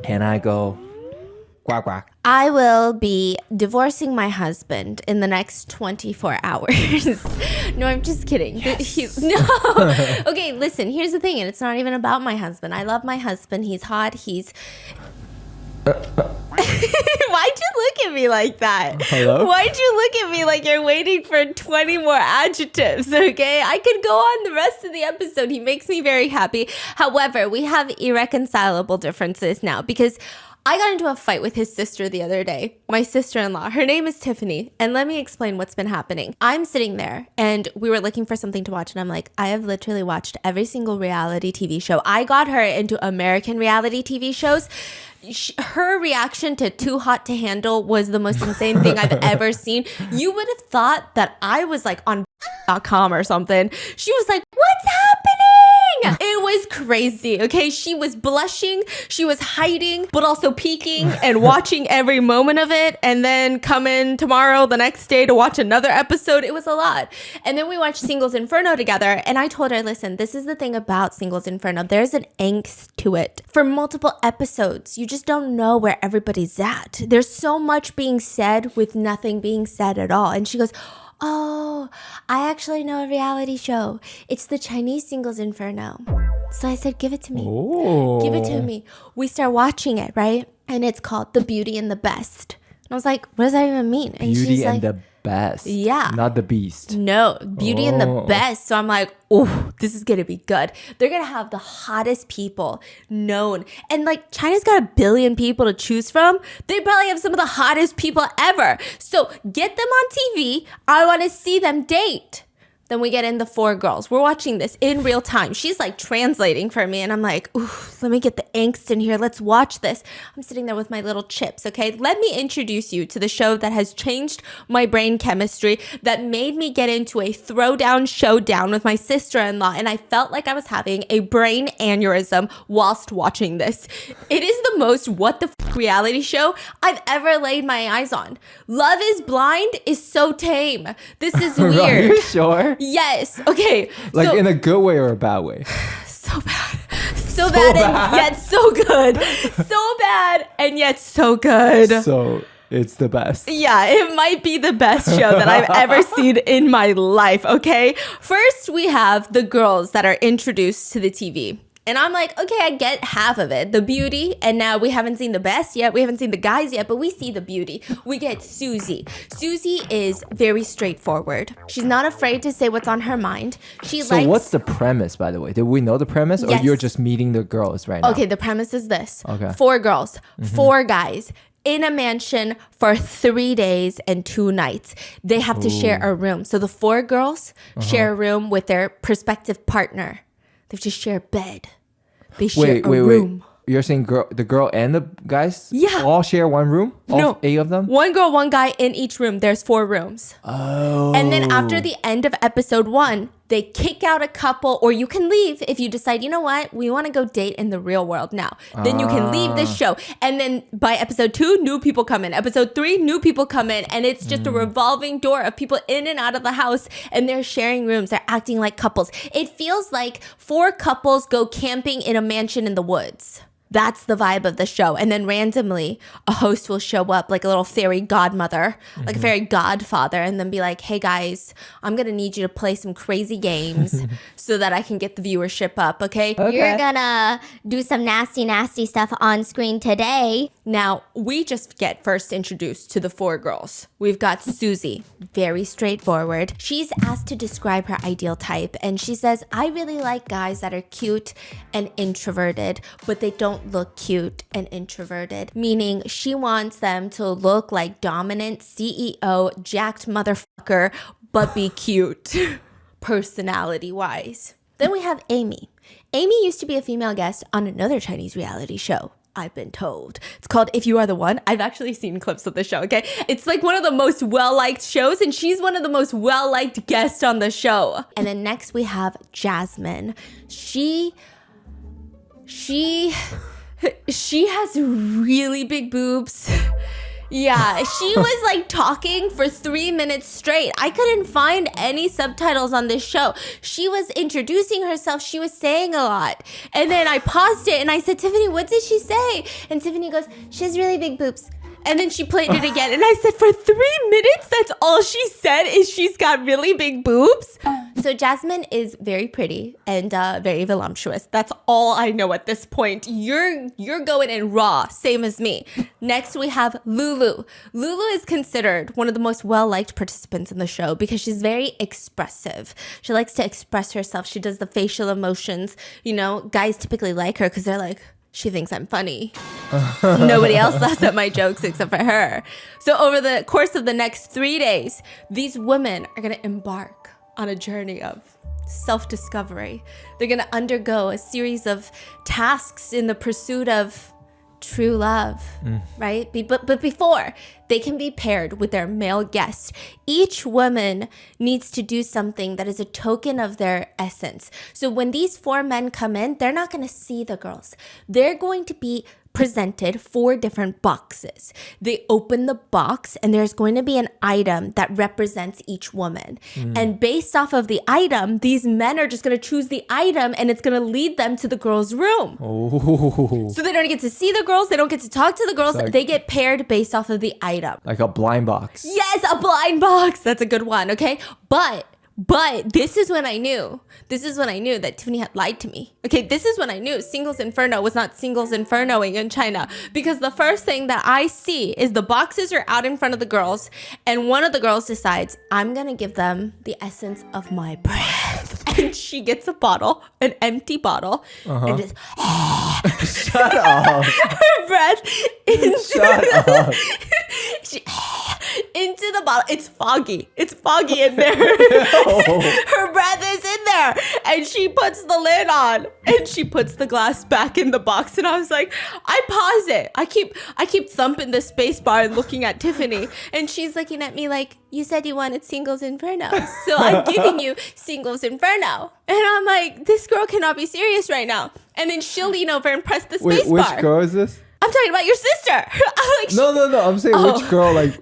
And I go, quack, quack. I will be divorcing my husband in the next 24 hours. No, I'm just kidding. Yes. No. Okay, listen, here's the thing. And it's not even about my husband. I love my husband. He's hot. He's... Why'd you look at me like that? Hello? Why'd you look at me like you're waiting for 20 more adjectives, okay? I could go on the rest of the episode. He makes me very happy. However, we have irreconcilable differences now because I got into a fight with his sister the other day, my sister-in-law. Her name is Tiffany, and let me explain what's been happening. I'm sitting there, and we were looking for something to watch, and I'm like, I have literally watched every single reality TV show. I got her into American reality TV shows. Her reaction to Too Hot to Handle was the most insane thing I've ever seen. You would have thought that I was like on .com or something. She was like, what's happening? It was crazy, okay? She was blushing, she was hiding, but also peeking and watching every moment of it, and then come in tomorrow, the next day, to watch another episode. It was a lot. And then we watched Singles Inferno together, and I told her, listen, this is the thing about Singles Inferno. There's an angst to it. For multiple episodes, you just don't know where everybody's at. There's so much being said with nothing being said at all. And she goes, oh, I actually know a reality show. It's the Chinese Singles Inferno. So I said, give it to me. Oh. Give it to me. We start watching it, right? And it's called The Beauty and the Best. And I was like, what does that even mean? And Beauty she's and like, the Best. Yeah. Not the Beast. no, Beauty and the Best. So I'm like, oh, this is going to be good. They're going to have the hottest people known. And like China's got 1 billion people to choose from. They probably have some of the hottest people ever. So get them on TV. I want to see them date. Then we get in the 4 girls. We're watching this in real time. She's like translating for me. And I'm like, ooh, let me get the angst in here. Let's watch this. I'm sitting there with my little chips, okay? Let me introduce you to the show that has changed my brain chemistry, that made me get into a throwdown showdown with my sister-in-law. And I felt like I was having a brain aneurysm whilst watching this. It is the most what the f*** reality show I've ever laid my eyes on. Love is Blind is so tame. This is weird. Are you sure? Yes. Okay. Like so, in a good way or a bad way? so bad. So bad and yet so good. So bad and yet so good. So it's the best. Yeah, it might be the best show that I've ever seen in my life, okay? First, we have the girls that are introduced to the TV. And I'm like, okay, I get half of it, the beauty. And now we haven't seen the best yet. We haven't seen the guys yet, but we see the beauty. We get Susie. Susie is very straightforward. She's not afraid to say what's on her mind. So what's the premise, by the way? Did we know the premise? Yes. Or you're just meeting the girls right now? Okay, the premise is this. Okay. 4 girls, 4 guys in a mansion for 3 days and 2 nights. They have to share a room. So the 4 girls share a room with their prospective partner. They just share a bed. They share a room. You're saying the girl and the guys Yeah. all share one room? All 8 of them? 1 girl, 1 guy in each room. There's 4 rooms. Oh. And then after the end of episode 1, they kick out a couple, or you can leave if you decide, you know what, we want to go date in the real world now. Then you can leave this show. And then by episode 2, new people come in. Episode 3, new people come in. And it's just a revolving door of people in and out of the house. And they're sharing rooms. They're acting like couples. It feels like 4 couples go camping in a mansion in the woods. That's the vibe of the show. And then randomly, a host will show up like a little fairy godmother, like a fairy godfather, and then be like, hey guys, I'm going to need you to play some crazy games so that I can get the viewership up, okay? You're gonna do some nasty, nasty stuff on screen today. Now, we just get first introduced to the 4 girls. We've got Susie, very straightforward. She's asked to describe her ideal type, and she says, I really like guys that are cute and introverted, but they don't look cute and introverted, meaning she wants them to look like dominant CEO, jacked motherfucker, but be cute, personality-wise. Then we have Amy. Amy used to be a female guest on another Chinese reality show, I've been told. It's called If You Are the One. I've actually seen clips of the show, okay? It's like one of the most well-liked shows, and she's one of the most well-liked guests on the show. And then next we have Jasmine. She has really big boobs. Yeah, she was like talking for 3 minutes straight. I couldn't find any subtitles on this show. She was introducing herself. She was saying a lot. And then I paused it and I said, Tiffany, what did she say? And Tiffany goes, she has really big boobs. And then she played it again. And I said, for 3 minutes, that's all she said is she's got really big boobs. So Jasmine is very pretty and very voluptuous. That's all I know at this point. You're going in raw, same as me. Next, we have Lulu. Lulu is considered one of the most well-liked participants in the show because she's very expressive. She likes to express herself. She does the facial emotions. You know, guys typically like her because they're like, she thinks I'm funny. Nobody else laughs at my jokes except for her. So over the course of the next 3 days, these women are going to embark on a journey of self-discovery. They're going to undergo a series of tasks in the pursuit of true love, right? But before they can be paired with their male guest, each woman needs to do something that is a token of their essence. So when these 4 men come in, they're not going to see the girls. They're going to be presented 4 different boxes. They open the box and there's going to be an item that represents each woman. And based off of the item, these men are just going to choose the item and it's going to lead them to the girls' room. Oh. So they don't get to see the girls. They don't get to talk to the girls. Like- they get paired based off of the item. Like a blind box. Yes, a blind box. That's a good one, okay? But this is when I knew. This is when I knew that Tiffany had lied to me. Okay, this is when I knew Singles Inferno was not Singles Infernoing in China. Because the first thing that I see is the boxes are out in front of the girls. And one of the girls decides, I'm going to give them the essence of my breath. And she gets a bottle, an empty bottle. And just Shut up. her breath into Shut up. she, into the bottle. It's foggy. It's foggy in there. Her breath is in there. And she puts the lid on and she puts the glass back in the box. And I was like, I pause it. I keep thumping the space bar and looking at Tiffany. And she's looking at me like, you said you wanted Singles Inferno. So I'm giving you Singles Inferno. And I'm like, this girl cannot be serious right now. And then she'll lean over and press the space Wait, bar. which girl is this? I'm talking about your sister. I'm like, No. I'm saying which girl like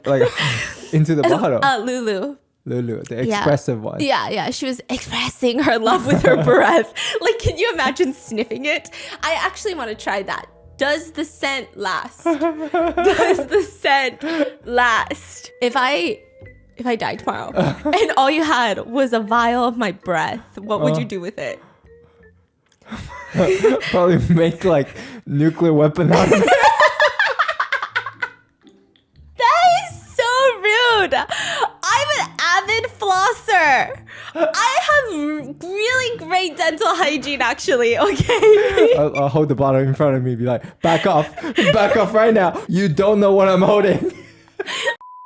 into the bottle. Lulu. Lulu, the expressive one. Yeah. She was expressing her love with her breath. Like, can you imagine sniffing it? I actually want to try that. Does the scent last? Does the scent last? If I died tomorrow and all you had was a vial of my breath, what would you do with it? Probably make like nuclear weapon out of it. That is so rude. I'm an avid flosser. I have really great dental hygiene, actually, okay? I'll hold the bottle in front of me and be like, back off right now. You don't know what I'm holding.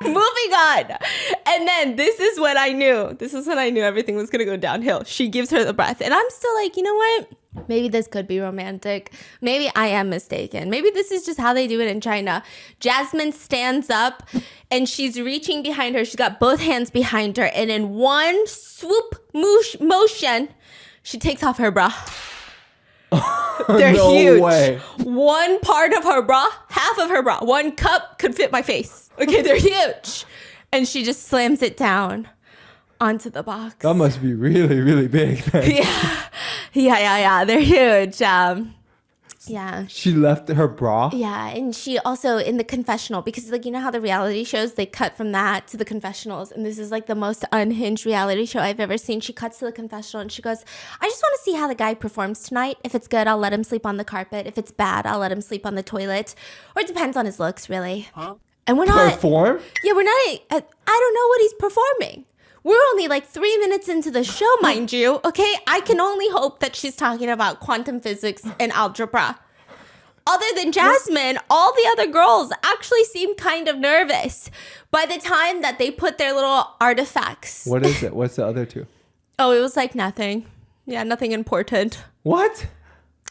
Moving on. And then this is when I knew everything was going to go downhill. She gives her the breath. And I'm still like, you know what? Maybe this could be romantic. Maybe I am mistaken. Maybe this is just how they do it in China. Jasmine stands up and she's reaching behind her. She's got both hands behind her. And in one swoop motion, she takes off her bra. They're No huge. way. One part of her bra, half of her bra, one cup could fit my face. Okay, they're huge. And she just slams it down onto the box. That must be really, really big. Then. Yeah. They're huge. Yeah. She left her bra. Yeah, and she also in the confessional, because like, you know how the reality shows, they cut from that to the confessionals, and this is like the most unhinged reality show I've ever seen. She cuts to the confessional and she goes, I just want to see how the guy performs tonight. If it's good, I'll let him sleep on the carpet. If it's bad, I'll let him sleep on the toilet. Or it depends on his looks, really. Huh? And we're not Perform? Yeah, we're not I don't know what he's performing. We're only like 3 minutes into the show, mind you. Okay, I can only hope that she's talking about quantum physics and algebra. Other than Jasmine, all the other girls actually seem kind of nervous by the time that they put their little artifacts. What is it? What's the other two? Oh, it was like nothing. Yeah, nothing important. What?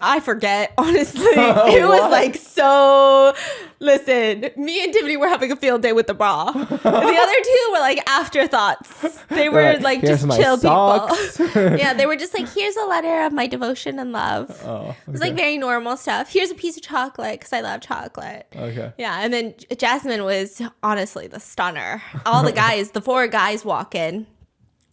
I forget, honestly. It was like so. Listen, me and Tiffany were having a field day with the bra. And the other two were like afterthoughts. They were like Here's just my chill socks. people. Yeah, they were just like, here's a letter of my devotion and love. Oh, It was like very normal stuff. Here's a piece of chocolate because I love chocolate. okay. Yeah, and then Jasmine was honestly the stunner. All the guys, the 4 guys walk in.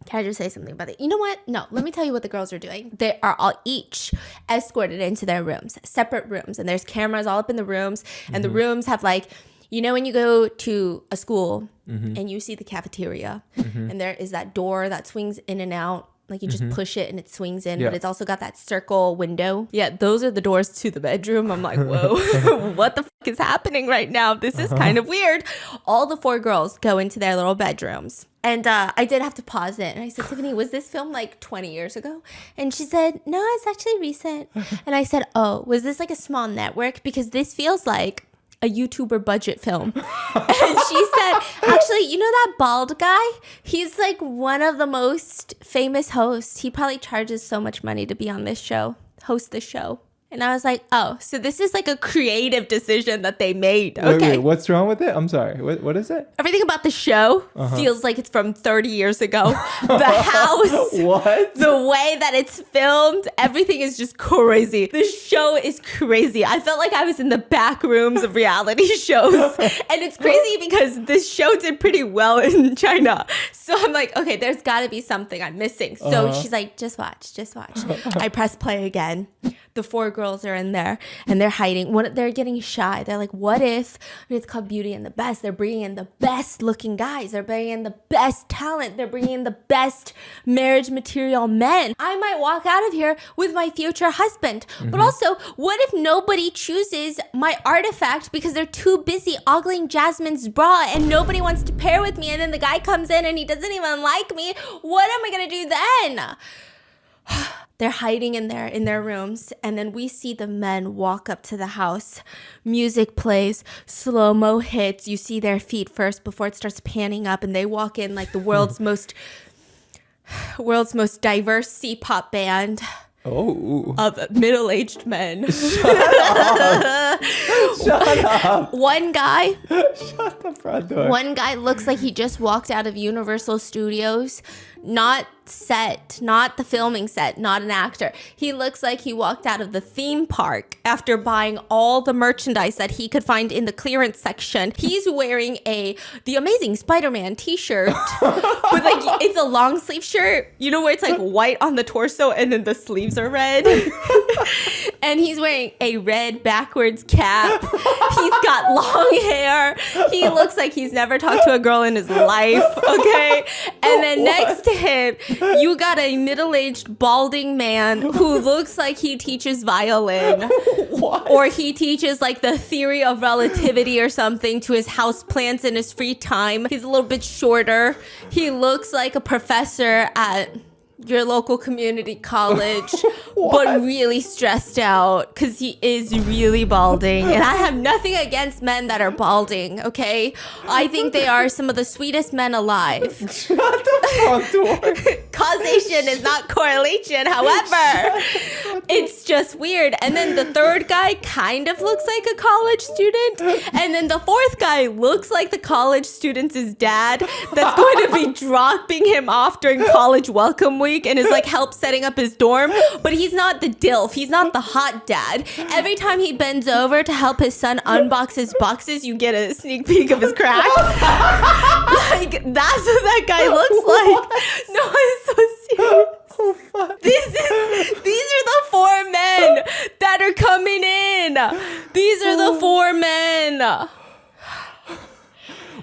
Can I just say something about it? You know what? No, let me tell you what the girls are doing. They are all each escorted into their rooms, separate rooms. And there's cameras all up in the rooms. And the rooms have like, you know, when you go to a school and you see the cafeteria and there is that door that swings in and out. Like you just push it and it swings in, but it's also got that circle window. Yeah, those are the doors to the bedroom. I'm like, whoa, what the is happening right now? This is kind of weird. All the 4 girls go into their little bedrooms. And I did have to pause it. And I said, Tiffany, was this filmed like 20 years ago? And she said, no, it's actually recent. And I said, oh, was this like a small network? Because this feels like a YouTuber budget film. And she said, actually, you know that bald guy? He's like one of the most famous hosts. He probably charges so much money to be on this show, host this show. And I was like, oh, so this is like a creative decision that they made. Okay. Wait, what's wrong with it? I'm sorry. What is it? Everything about the show feels like it's from 30 years ago. The house, What? the way that it's filmed, everything is just crazy. The show is crazy. I felt like I was in the back rooms of reality shows. And it's crazy because this show did pretty well in China. So I'm like, okay, there's got to be something I'm missing. So she's like, just watch. I press play again. The 4 girls are in there and they're hiding. They're getting shy. They're like, what if, it's called Beauty and the Best. They're bringing in the best looking guys. They're bringing in the best talent. They're bringing in the best marriage material men. I might walk out of here with my future husband. But also, what if nobody chooses my artifact because they're too busy ogling Jasmine's bra and nobody wants to pair with me, and then the guy comes in and he doesn't even like me? What am I going to do then? They're hiding in their rooms, and then we see the men walk up to the house. Music plays, slow-mo hits. You see their feet first before it starts panning up, and they walk in like the world's most diverse C-pop band. Oh. Of middle-aged men. Shut up. One guy. Shut the front door. One guy looks like he just walked out of Universal Studios. Not set, not the filming set, not an actor. He looks like he walked out of the theme park after buying all the merchandise that he could find in the clearance section. He's wearing the Amazing Spider-Man t-shirt with like, it's a long sleeve shirt, you know, where it's like white on the torso and then the sleeves are red. And he's wearing a red backwards cap. He's got long hair. He looks like he's never talked to a girl in his life, okay? And then next to him, you got a middle-aged balding man who looks like he teaches violin. What? Or he teaches like the theory of relativity or something to his houseplants in his free time. He's a little bit shorter. He looks like a professor at your local community college, but really stressed out because he is really balding. And I have nothing against men that are balding, okay? I think they are some of the sweetest men alive. Shut the front door. Causation is not correlation, however. It's just weird. And then the 3rd guy kind of looks like a college student. And then the 4th guy looks like the college student's dad that's going to be dropping him off during college welcome week and is like help setting up his dorm. But he's not the DILF. He's not the hot dad. Every time he bends over to help his son unbox his boxes, you get a sneak peek of his crack. Like, that's what that guy looks like. No, I'm so serious. Oh, fuck. These are the 4 men that are coming in. These are the 4 men.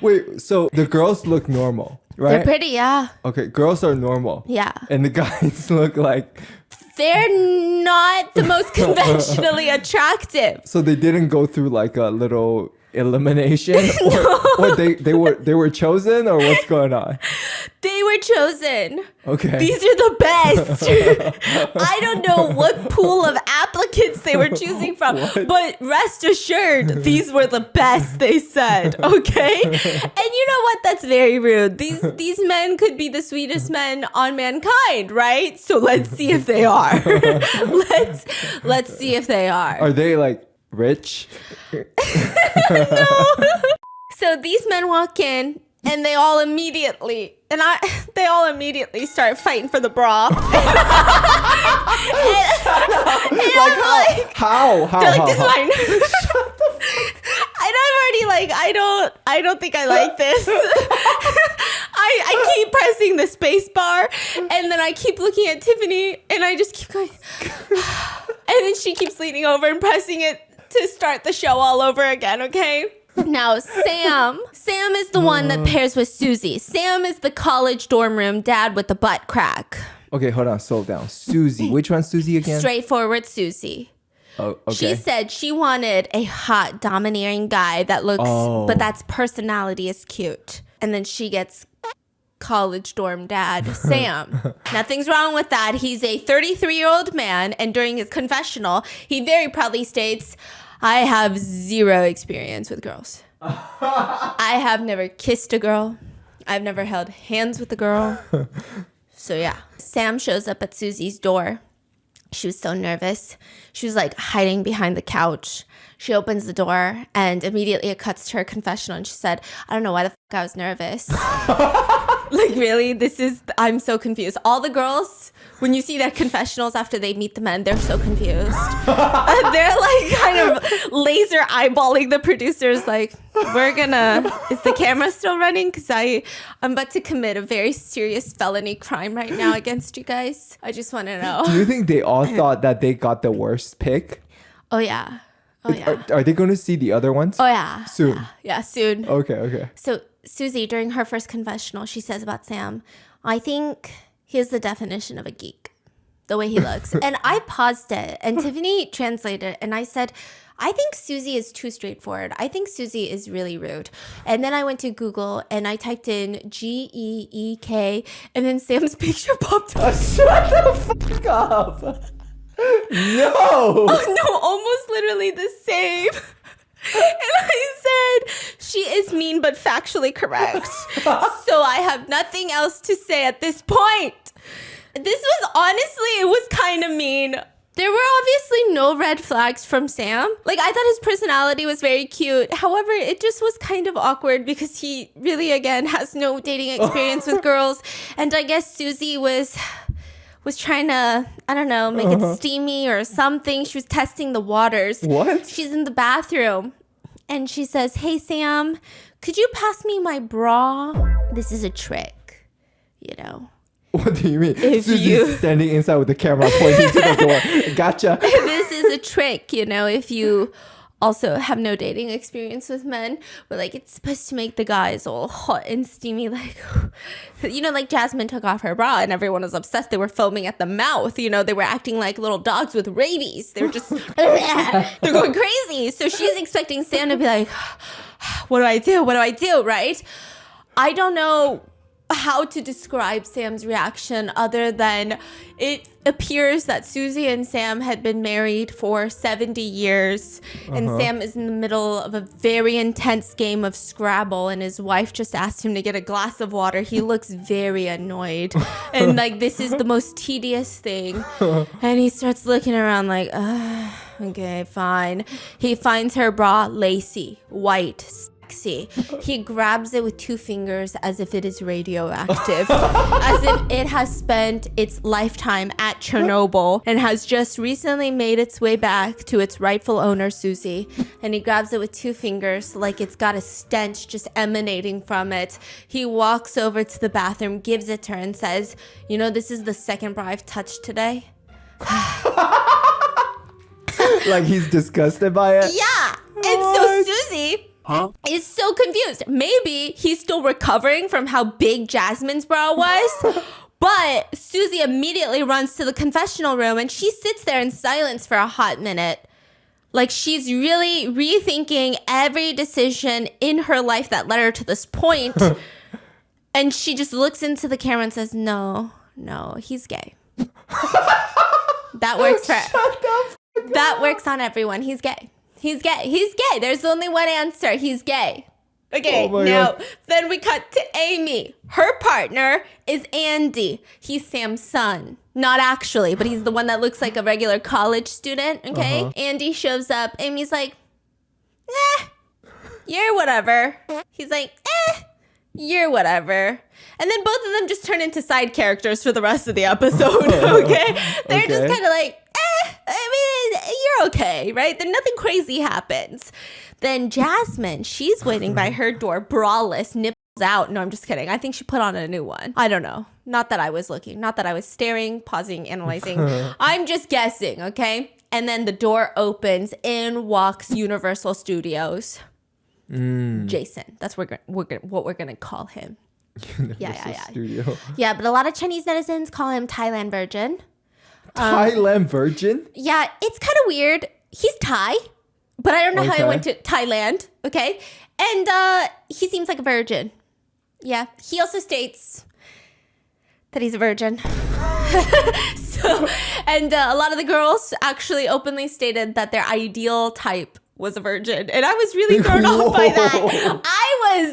Wait, so the girls look normal, right? They're pretty, yeah. Okay, girls are normal. Yeah. And the guys look like... They're not the most conventionally attractive. So they didn't go through like a little elimination? Or they were chosen, or what's going on? They were chosen. Okay. These are the best. I don't know what pool of applicants they were choosing from, but rest assured, these were the best, they said. Okay? And you know what? That's very rude. These men could be the sweetest men on mankind, right? So let's see if they are. Let's see if they are. Are they like rich? So these men walk in and they all immediately start fighting for the bra. How? They're like, this is mine. And I'm already like, I don't think I like this. I keep pressing the space bar and then I keep looking at Tiffany and I just keep going. And then she keeps leaning over and pressing it to start the show all over again, okay? Now, Sam is the one that pairs with Susie. Sam is the college dorm room dad with the butt crack. Okay, hold on, slow down. Susie. Which one's Susie again? Straightforward Susie. Oh, okay. She said she wanted a hot, domineering guy that looks, but that's personality is cute. And then she gets college dorm dad, Sam. Nothing's wrong with that. He's a 33-year-old man, and during his confessional, he very proudly states, I have zero experience with girls. I have never kissed a girl. I've never held hands with a girl. So yeah, Sam shows up at Susie's door. She was so nervous. She was like hiding behind the couch. She opens the door and immediately it cuts to her confessional and she said, I don't know why the fuck I was nervous. Like really, I'm so confused. All the girls, when you see their confessionals after they meet the men, they're so confused. They're like kind of laser eyeballing the producers like, is the camera still running? Because I'm about to commit a very serious felony crime right now against you guys. I just want to know. Do you think they all thought that they got the worst pick? Oh yeah. Oh yeah. Are they going to see the other ones? Oh yeah. Soon. Yeah, soon. Okay. So Susie, during her first confessional, she says about Sam, I think he's the definition of a geek, the way he looks. And I paused it and Tiffany translated it and I said, I think Susie is too straightforward. I think Susie is really rude. And then I went to Google and I typed in GEEK and then Sam's picture popped up. Shut the fuck up. No. Oh no, almost literally the same. And I said, she is mean but factually correct. So I have nothing else to say at this point. This was honestly, it was kind of mean. There were obviously no red flags from Sam. Like, I thought his personality was very cute. However, it just was kind of awkward because he really, again, has no dating experience with girls. And I guess Susie was trying to, I don't know, make it steamy or something. She was testing the waters. What? She's in the bathroom. And she says, hey, Sam, could you pass me my bra? This is a trick, you know. What do you mean? Susie's standing inside with the camera pointing to the door. Gotcha. This is a trick, you know, if you also have no dating experience with men, but like it's supposed to make the guys all hot and steamy, like, you know, like Jasmine took off her bra and everyone was obsessed. They were foaming at the mouth, you know, they were acting like little dogs with rabies. They were just, they're going crazy. So she's expecting Sam to be like, what do I do? What do I do? Right? I don't know how to describe Sam's reaction other than it appears that Susie and Sam had been married for 70 years and Sam is in the middle of a very intense game of Scrabble and his wife just asked him to get a glass of water. He looks very annoyed and like this is the most tedious thing and he starts looking around like okay, fine. He finds her bra lacy, white, sexy. He grabs it with 2 fingers as if it is radioactive, as if it has spent its lifetime at Chernobyl and has just recently made its way back to its rightful owner, Susie. And he grabs it with 2 fingers like it's got a stench just emanating from it. He walks over to the bathroom, gives it to her and says, you know, this is the second bra I've touched today. Like he's disgusted by it? Yeah. And so Susie is so confused. Maybe he's still recovering from how big Jasmine's bra was. But Susie immediately runs to the confessional room and she sits there in silence for a hot minute. Like she's really rethinking every decision in her life that led her to this point. And she just looks into the camera and says, no, he's gay. That works that works on everyone. He's gay. There's only one answer. He's gay. Okay, now then we cut to Amy. Her partner is Andy. He's Sam's son. Not actually, but he's the one that looks like a regular college student, okay? Andy shows up. Amy's like, you're whatever. He's like, you're whatever. And then both of them just turn into side characters for the rest of the episode, okay? They're just kind of like, I mean, you're okay, right? Then nothing crazy happens. Then Jasmine, she's waiting by her door, braless, nipples out. No, I'm just kidding. I think she put on a new one. I don't know. Not that I was looking. Not that I was staring, pausing, analyzing. I'm just guessing, okay? And then the door opens. In walks Universal Studios. Jason. That's what we're going to call him. Universal Studio. Yeah, but a lot of Chinese netizens call him Thailand Virgin. Thailand Virgin? Yeah, it's kind of weird. He's Thai, but I don't know how he went to Thailand, okay? And he seems like a virgin. Yeah, he also states that he's a virgin. And a lot of the girls actually openly stated that their ideal type was a virgin. And I was really thrown off by that.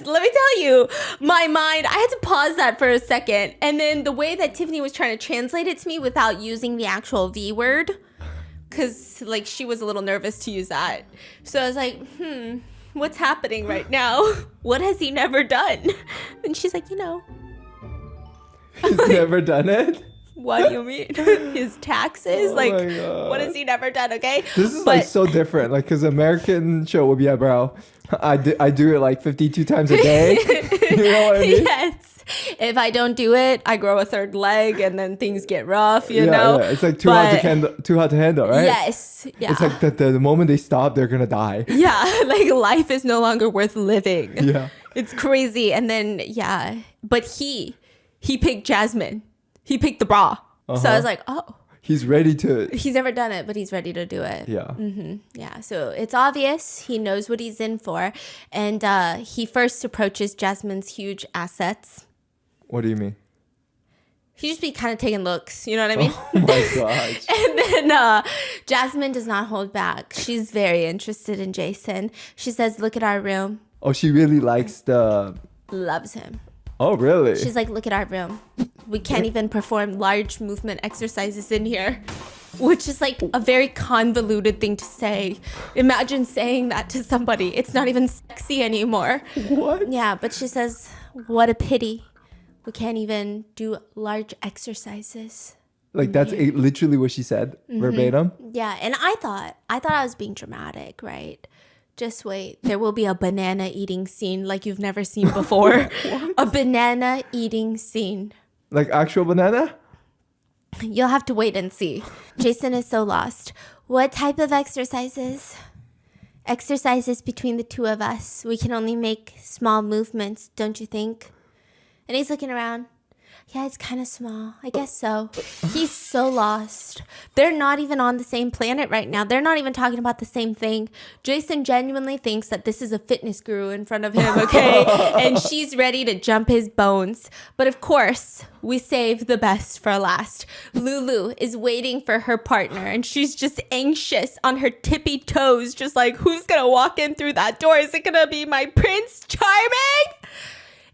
Let me tell you, my mind, I had to pause that for a second. And then the way that Tiffany was trying to translate it to me without using the actual V word, because like she was a little nervous to use that. So I was like, what's happening right now? What has he never done? And she's like, He's never done it? What do you mean? His taxes? Oh like, my God. what has he never done? Okay. This is like so different. Like, because American show would be, yeah, bro, I do it like 52 times a day. You know what I mean? Yes. If I don't do it, I grow a third leg and then things get rough, you know? Yeah. It's like too hot to handle, right? Yes. Yeah. It's like the moment they stop, they're going to die. Yeah. Like life is no longer worth living. Yeah. It's crazy. And then, yeah. But he picked Jasmine. He picked the bra. So I was like, oh. He's ready to. He's never done it, but he's ready to do it. Yeah. Yeah. So it's obvious. He knows what he's in for. And he first approaches Jasmine's huge assets. What do you mean? He just be kind of taking looks. You know what I mean? Oh my gosh. And then Jasmine does not hold back. She's very interested in Jason. She says, look at our room. Oh, she really likes the. Loves him. Oh, really? She's like, look at our room. We can't even perform large movement exercises in here, which is like a very convoluted thing to say. Imagine saying that to somebody. It's not even sexy anymore. What? Yeah, but she says, what a pity. We can't even do large exercises. Like that's literally what she said, verbatim. Yeah, and I thought I was being dramatic, right? Just wait. There will be a banana eating scene like you've never seen before. A banana eating scene. Like actual banana? You'll have to wait and see. Jason is so lost. What type of exercises? Exercises between the two of us. We can only make small movements, don't you think? And he's looking around. Yeah, it's kind of small. I guess so. He's so lost. They're not even on the same planet right now. They're not even talking about the same thing. Jason genuinely thinks that this is a fitness guru in front of him, okay? And she's ready to jump his bones. But of course, we save the best for last. Lulu is waiting for her partner, and she's just anxious on her tippy toes, just like, who's going to walk in through that door? Is it going to be my Prince Charming?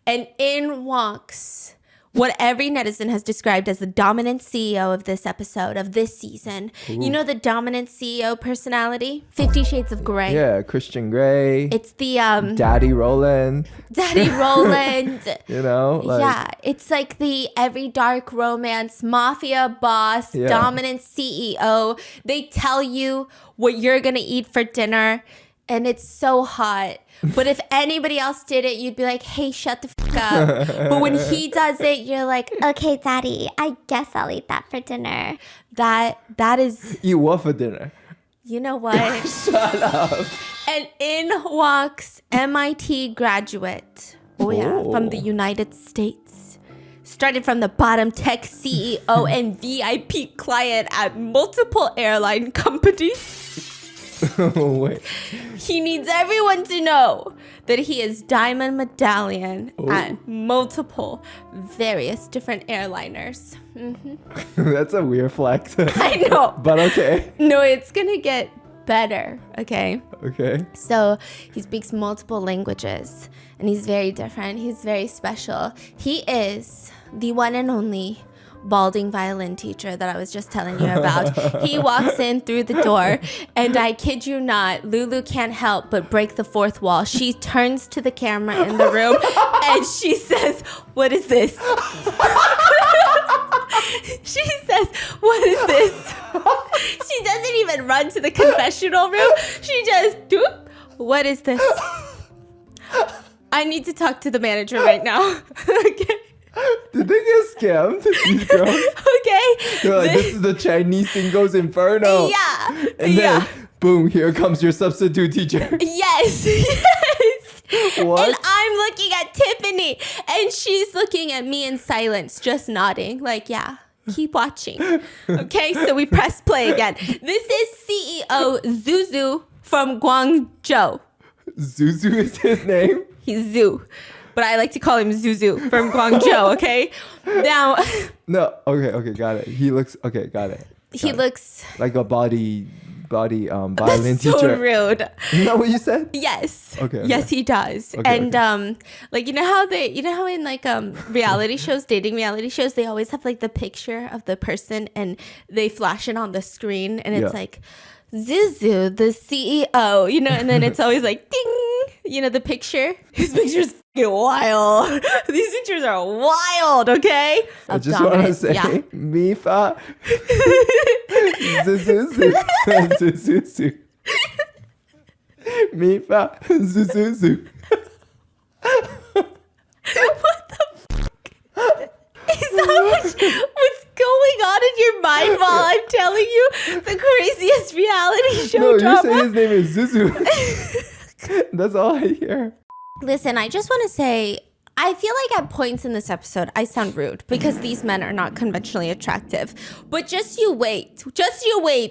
And in walks what every netizen has described as the dominant CEO of this episode, of this season. Ooh. You know the dominant CEO personality? 50 Shades of Grey. Yeah, Christian Grey. It's the... Daddy Roland. Daddy Roland. You know? Like, yeah, it's like the every dark romance, mafia boss, dominant CEO. They tell you what you're going to eat for dinner, and it's so hot. But if anybody else did it, you'd be like, hey, shut the fuck up. But when he does it, you're like, okay, Daddy, I guess I'll eat that for dinner. That is... Eat what for dinner? You know what? Shut up. And in walks MIT graduate. Oh, yeah, from the United States. Started from the bottom, tech CEO and VIP client at multiple airline companies. Wait. He needs everyone to know that he is diamond medallion at multiple, various different airliners. That's a weird flex. I know. But okay. No, it's gonna get better, okay? Okay. So he speaks multiple languages and he's very different. He's very special. He is the one and only balding violin teacher that I was just telling you about. He walks in through the door and I kid you not, Lulu can't help but break the fourth wall. She turns to the camera in the room and she says, "What is this?" She says, "What is this?" She doesn't even run to the confessional room. She just, "Doop, what is this?" I need to talk to the manager right now. Okay. Did they get scammed? These girls? Okay. They're like, this is the Chinese singles Inferno. Yeah. And then, boom, here comes your substitute teacher. Yes. Yes. What? And I'm looking at Tiffany and she's looking at me in silence, just nodding. Like, yeah, keep watching. Okay, so we press play again. This is CEO Zuzu from Guangzhou. Zuzu is his name? He's Zoo. But I like to call him Zuzu from Guangzhou, okay? Now... No, okay, got it. He looks, okay, got it. He looks... like a violin That's teacher. so rude. Isn't that what you said? Yes. Okay. Yes, he does. Okay, And like you know how in like reality shows, dating reality shows, they always have like the picture of the person and they flash it on the screen and it's like Zuzu, the CEO, you know, and then it's always like ding, you know, the picture. His picture's fucking wild. These pictures are wild, okay? I just want to say, Mifa, Zuzu, Zuzu, Mifa, Zuzu. What the fuck? Is that what's going on in your mind while I'm telling you the craziest reality show No, drama? you say his name is Zuzu. That's all I hear. Listen, I just want to say, I feel like at points in this episode, I sound rude because these men are not conventionally attractive. But just you wait,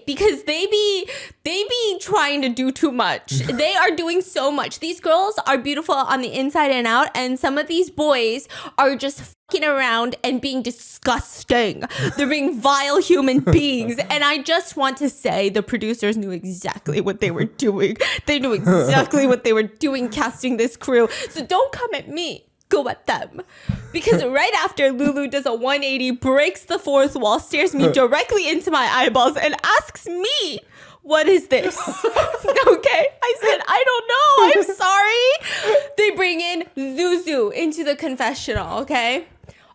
because they be trying to do too much. They are doing so much. These girls are beautiful on the inside and out, and some of these boys are just fucking around and being disgusting. They're being vile human beings. And I just want to say the producers knew exactly what they were doing. They knew exactly what they were doing casting this crew. So don't come at me. Go at them. Because right after Lulu does a 180, breaks the fourth wall, stares me directly into my eyeballs and asks me, "What is this?" Okay. I said, "I don't know. I'm sorry." They bring in Zuzu into the confessional, okay?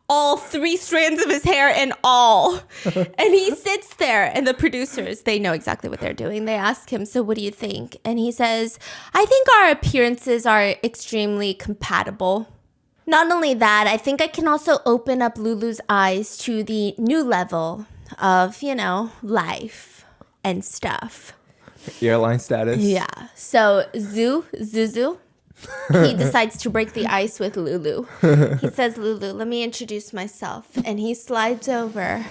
All 3 strands of his hair and all. And he sits there and the producers, they know exactly what they're doing. They ask him, "So what do you think?" And he says, "I think our appearances are extremely compatible. Not only that, I think I can also open up Lulu's eyes to the new level of, you know, life and stuff." Airline status. Yeah. So Zuzu, he decides to break the ice with Lulu. He says, "Lulu, let me introduce myself." And he slides over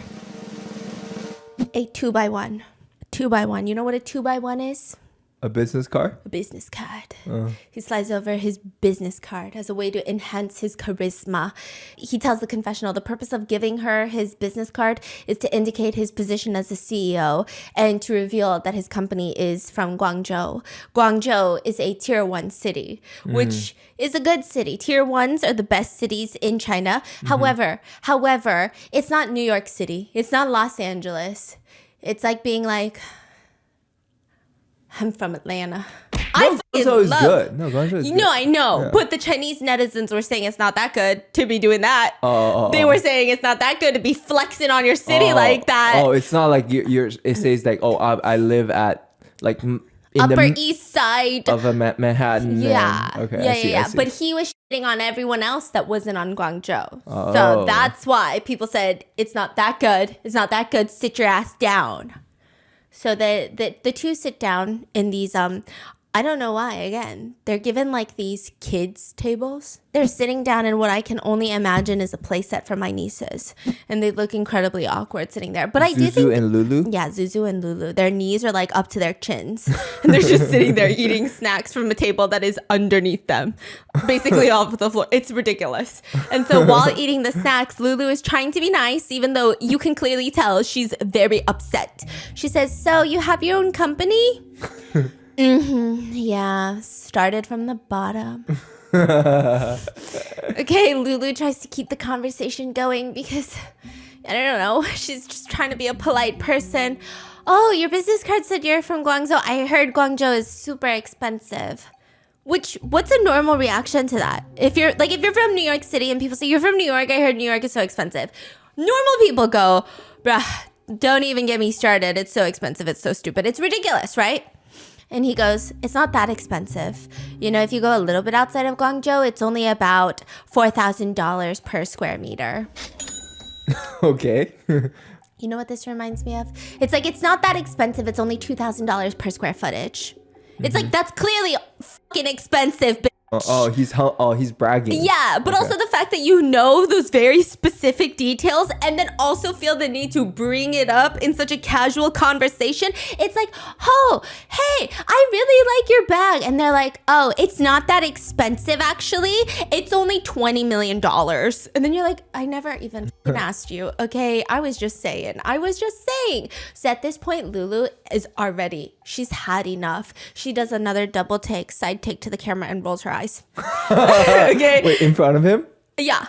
a 2x1. 2x1. You know what a 2x1 is? A business card? A business card. He slides over his business card as a way to enhance his charisma. He tells the confessional the purpose of giving her his business card is to indicate his position as the CEO and to reveal that his company is from Guangzhou. Guangzhou is a tier 1 city, which is a good city. Tier 1s are the best cities in China. However, it's not New York City. It's not Los Angeles. It's like being like, "I'm from Atlanta." I Guangzhou is good. No, Guangzhou is good. No, I know. Yeah. But the Chinese netizens were saying it's not that good to be doing that. They were saying it's not that good to be flexing on your city like that. Oh, it's not like you're it says like, "Oh, I live at like in Upper the East Side. of a Manhattan." Yeah. And, okay. I see. But he was shitting on everyone else that wasn't on Guangzhou. Oh. So that's why people said it's not that good. It's not that good. Sit your ass down. So the two sit down in these I don't know why. Again, they're given like these kids' tables. They're sitting down in what I can only imagine is a play set for my nieces. And they look incredibly awkward sitting there. But I do Zuzu think... and Lulu? Yeah, Zuzu and Lulu. Their knees are like up to their chins. And they're just sitting there eating snacks from a table that is underneath them. Basically off the floor. It's ridiculous. And so while eating the snacks, Lulu is trying to be nice, even though you can clearly tell she's very upset. She says, so you have your own company? Yeah, started from the bottom. Okay, Lulu tries to keep the conversation going because, I don't know, she's just trying to be a polite person. Oh, your business card said you're from Guangzhou. I heard Guangzhou is super expensive. What's a normal reaction to that? If you're from New York City and people say, you're from New York, I heard New York is so expensive. Normal people go, bruh, don't even get me started. It's so expensive. It's so stupid. It's ridiculous, right? And he goes, it's not that expensive. You know, if you go a little bit outside of Guangzhou, it's only about $4,000 per square meter. Okay. You know what this reminds me of? It's like, it's not that expensive. It's only $2,000 per square footage. It's like, that's clearly fucking expensive, bitch. He's bragging. Yeah, but also the fact that you know those very specific details and then also feel the need to bring it up in such a casual conversation. It's like, oh, hey, I really like your bag. And they're like, oh, it's not that expensive, actually. It's only $20 million. And then you're like, I never even asked you. Okay, I was just saying. So at this point, Lulu is already, she's had enough. She does another double take, side take to the camera and rolls her eyes. Okay. Wait, in front of him? Yeah,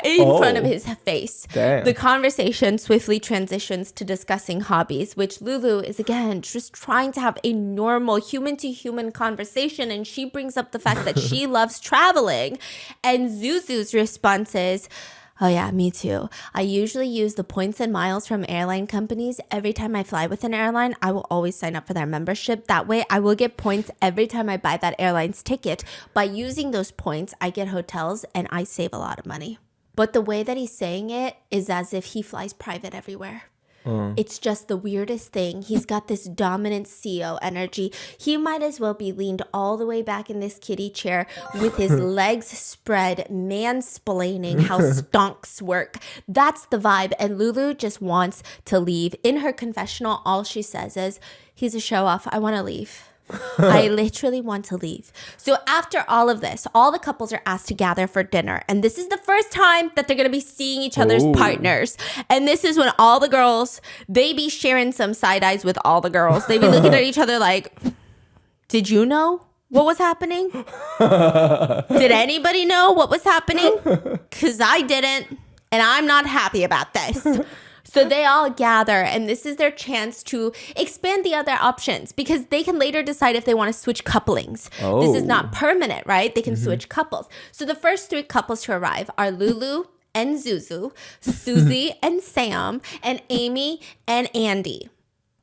in front of his face. Damn. The conversation swiftly transitions to discussing hobbies, which Lulu is, again, just trying to have a normal human-to-human conversation, and she brings up the fact that she loves traveling, and Zuzu's response is, oh yeah, me too. I usually use the points and miles from airline companies. Every time I fly with an airline, I will always sign up for their membership. That way, I will get points every time I buy that airline's ticket. By using those points, I get hotels and I save a lot of money. But the way that he's saying it is as if he flies private everywhere. It's just the weirdest thing. He's got this dominant CEO energy. He might as well be leaned all the way back in this kiddie chair with his legs spread, mansplaining how stonks work. That's the vibe. And Lulu just wants to leave. In her confessional, all she says is, he's a show off. I want to leave. I literally want to leave. So after all of this, all the couples are asked to gather for dinner. And this is the first time that they're going to be seeing each other's partners. And this is when all the girls, they be sharing some side eyes with all the girls. They be looking at each other like, did you know what was happening? Did anybody know what was happening? Because I didn't. And I'm not happy about this. So they all gather, and this is their chance to expand the other options because they can later decide if they want to switch couplings. Oh. This is not permanent, right? They can switch couples. So the first three couples to arrive are Lulu and Zuzu, Susie and Sam, and Amy and Andy.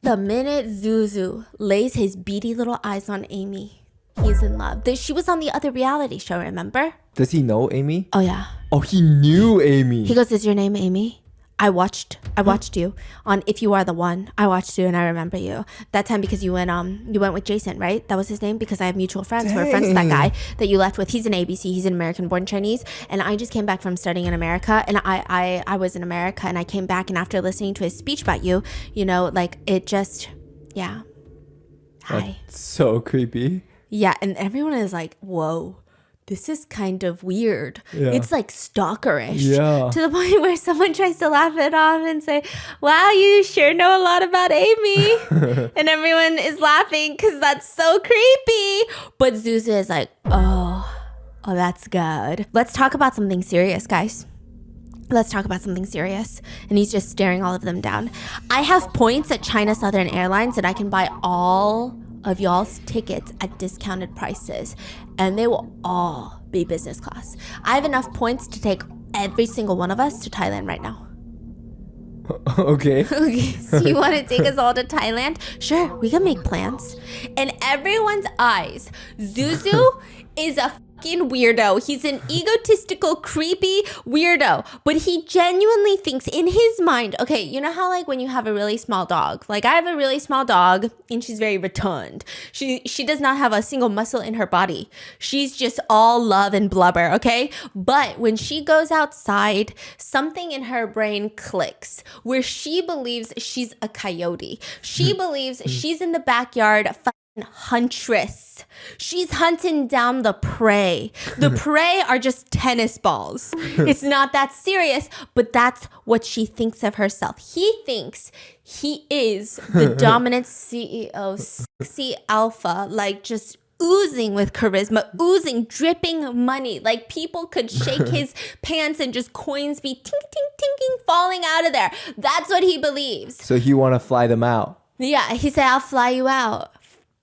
The minute Zuzu lays his beady little eyes on Amy, he's in love. She was on the other reality show, remember? Does he know Amy? Oh, yeah. Oh, he knew Amy. He goes, is your name Amy? I watched you on If You Are the One. I watched you and I remember you. That time because you went with Jason, right? That was his name because I have mutual friends who are friends with that guy that you left with. He's an ABC. He's an American-born Chinese. And I just came back from studying in America. And I was in America and I came back and after listening to his speech about you, you know, like it just, yeah. Hi. That's so creepy. Yeah. And everyone is like, whoa. This is kind of weird. Yeah. It's like stalkerish. Yeah. To the point where someone tries to laugh it off and say, wow, you sure know a lot about Amy. And everyone is laughing because that's so creepy. But Zuzu is like, oh, that's good. Let's talk about something serious, guys. Let's talk about something serious. And he's just staring all of them down. I have points at China Southern Airlines that I can buy all of y'all's tickets at discounted prices, and they will all be business class. I have enough points to take every single one of us to Thailand right now. Okay. Okay, so you want to take us all to Thailand? Sure, we can make plans. In everyone's eyes, Zuzu is a weirdo. He's an egotistical, creepy weirdo. But he genuinely thinks in his mind, okay, you know how like when you have a really small dog, like I have a really small dog and she's very rotund. She does not have a single muscle in her body. She's just all love and blubber, okay? But when she goes outside, something in her brain clicks where she believes she's a coyote. She believes she's in the backyard huntress. She's hunting down the prey. The prey are just tennis balls. It's not that serious, but that's what she thinks of herself. He thinks he is the dominant CEO, sexy alpha, like just oozing with charisma, oozing, dripping money. Like people could shake his pants and just coins be tink, tink, tinking, falling out of there. That's what he believes. So he want to fly them out. Yeah, he said, I'll fly you out.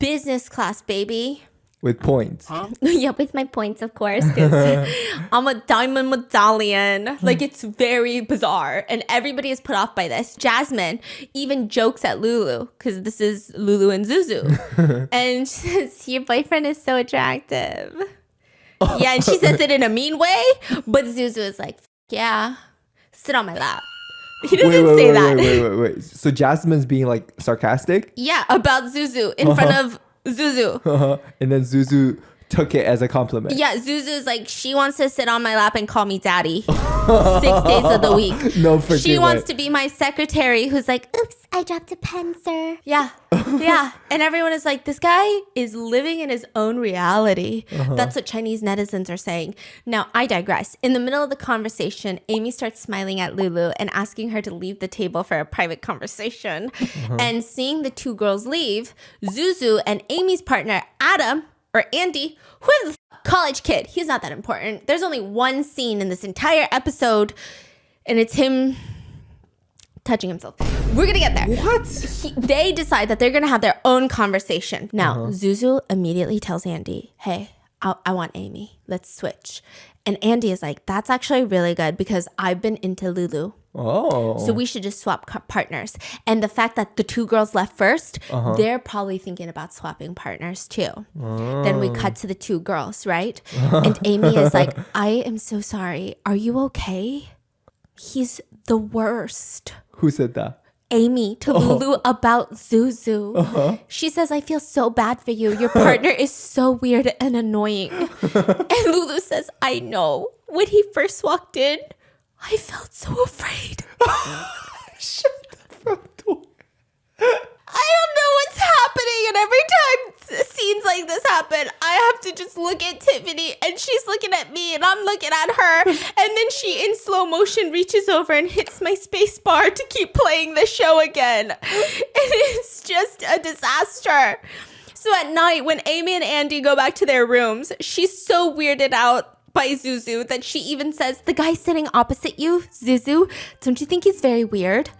Business class, baby. With points. Yeah, with my points, of course, because I'm a diamond medallion. Like, it's very bizarre. And everybody is put off by this. Jasmine even jokes at Lulu, because this is Lulu and Zuzu. And she says, your boyfriend is so attractive. Yeah, and she says it in a mean way. But Zuzu is like, yeah, sit on my lap. He doesn't say that. Wait. So Jasmine's being like sarcastic? Yeah, about Zuzu in front of Zuzu. And then Zuzu took it as a compliment. Yeah, Zuzu's like, she wants to sit on my lap and call me daddy 6 days of the week. No freaking She wants way. to be my secretary who's like, oops, I dropped a pen, sir. Yeah. Yeah. And everyone is like, this guy is living in his own reality. That's what Chinese netizens are saying. Now, I digress. In the middle of the conversation, Amy starts smiling at Lulu and asking her to leave the table for a private conversation. And seeing the two girls leave, Zuzu and Amy's partner, Adam, or Andy, who is a college kid. He's not that important. There's only one scene in this entire episode, and it's him touching himself. We're going to get there. What? They decide that they're going to have their own conversation. Now, Zuzu immediately tells Andy, hey, I want Amy. Let's switch. And Andy is like, that's actually really good because I've been into Lulu. Oh. So we should just swap partners. And the fact that the two girls left first, they're probably thinking about swapping partners too. Then we cut to the two girls, right? And Amy is like, I am so sorry. Are you okay? He's the worst. Who said that? Amy to Lulu about Zuzu. She says, I feel so bad for you. Your partner is so weird and annoying. And Lulu says, I know. When he first walked in, I felt so afraid. Shut the front door. I don't know what's happening. And every time scenes like this happen, I have to just look at Tiffany and she's looking at me and I'm looking at her. And then she in slow motion reaches over and hits my space bar to keep playing the show again. And it's just a disaster. So at night, when Amy and Andy go back to their rooms, she's so weirded out by Zuzu that she even says, the guy sitting opposite you, Zuzu, don't you think he's very weird?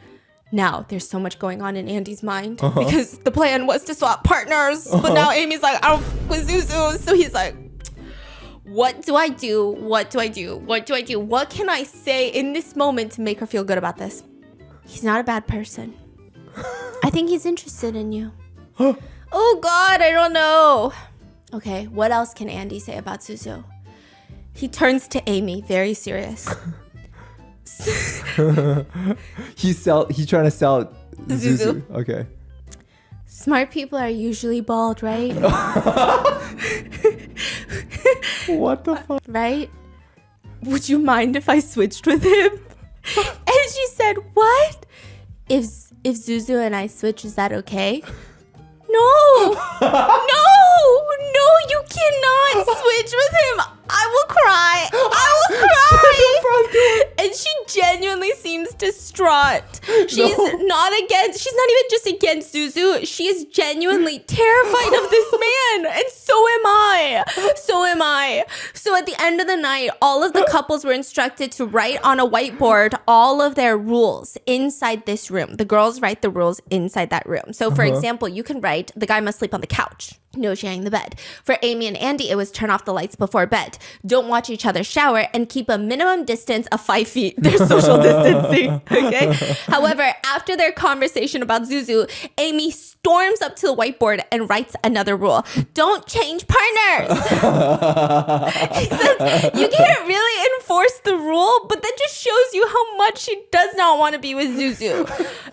Now, there's so much going on in Andy's mind because the plan was to swap partners. But now Amy's like, I don't f- with Zuzu. So he's like, what do I do? What do I do? What do I do? What can I say in this moment to make her feel good about this? He's not a bad person. I think he's interested in you. Oh, God, I don't know. Okay, what else can Andy say about Zuzu? He turns to Amy, very serious. He's trying to sell Zuzu. Zuzu. Okay. Smart people are usually bald, right? What the fuck? Right? Would you mind if I switched with him? And she said, what? If Zuzu and I switch, is that okay? No! No, you cannot switch with him. I will cry. And she genuinely seems distraught. She's not even just against Zuzu. She is genuinely terrified of this man. And so am I. So at the end of the night, all of the couples were instructed to write on a whiteboard all of their rules inside this room. The girls write the rules inside that room. So for example, you can write, the guy must sleep on the couch. No sharing the bed. For Amy and Andy, it was turn off the lights before bed. Don't watch each other shower and keep a minimum distance of 5 feet. There's social distancing, okay? However, after their conversation about Zuzu, Amy storms up to the whiteboard and writes another rule. Don't change partners. He says, you can't really enforce the rule, but that just shows you how much she does not want to be with Zuzu.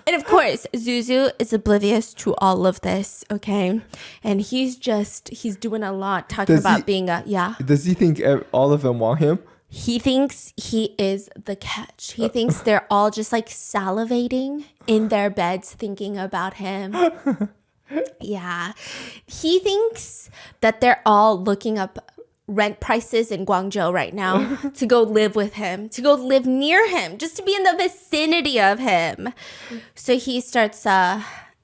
And of course, Zuzu is oblivious to all of this, okay? And he's doing a lot talking about being a, Does he think all of them want him? He thinks he is the catch. He thinks they're all just like salivating in their beds thinking about him. Yeah. He thinks that they're all looking up rent prices in Guangzhou right now to go live with him, to go live near him, just to be in the vicinity of him. So he starts,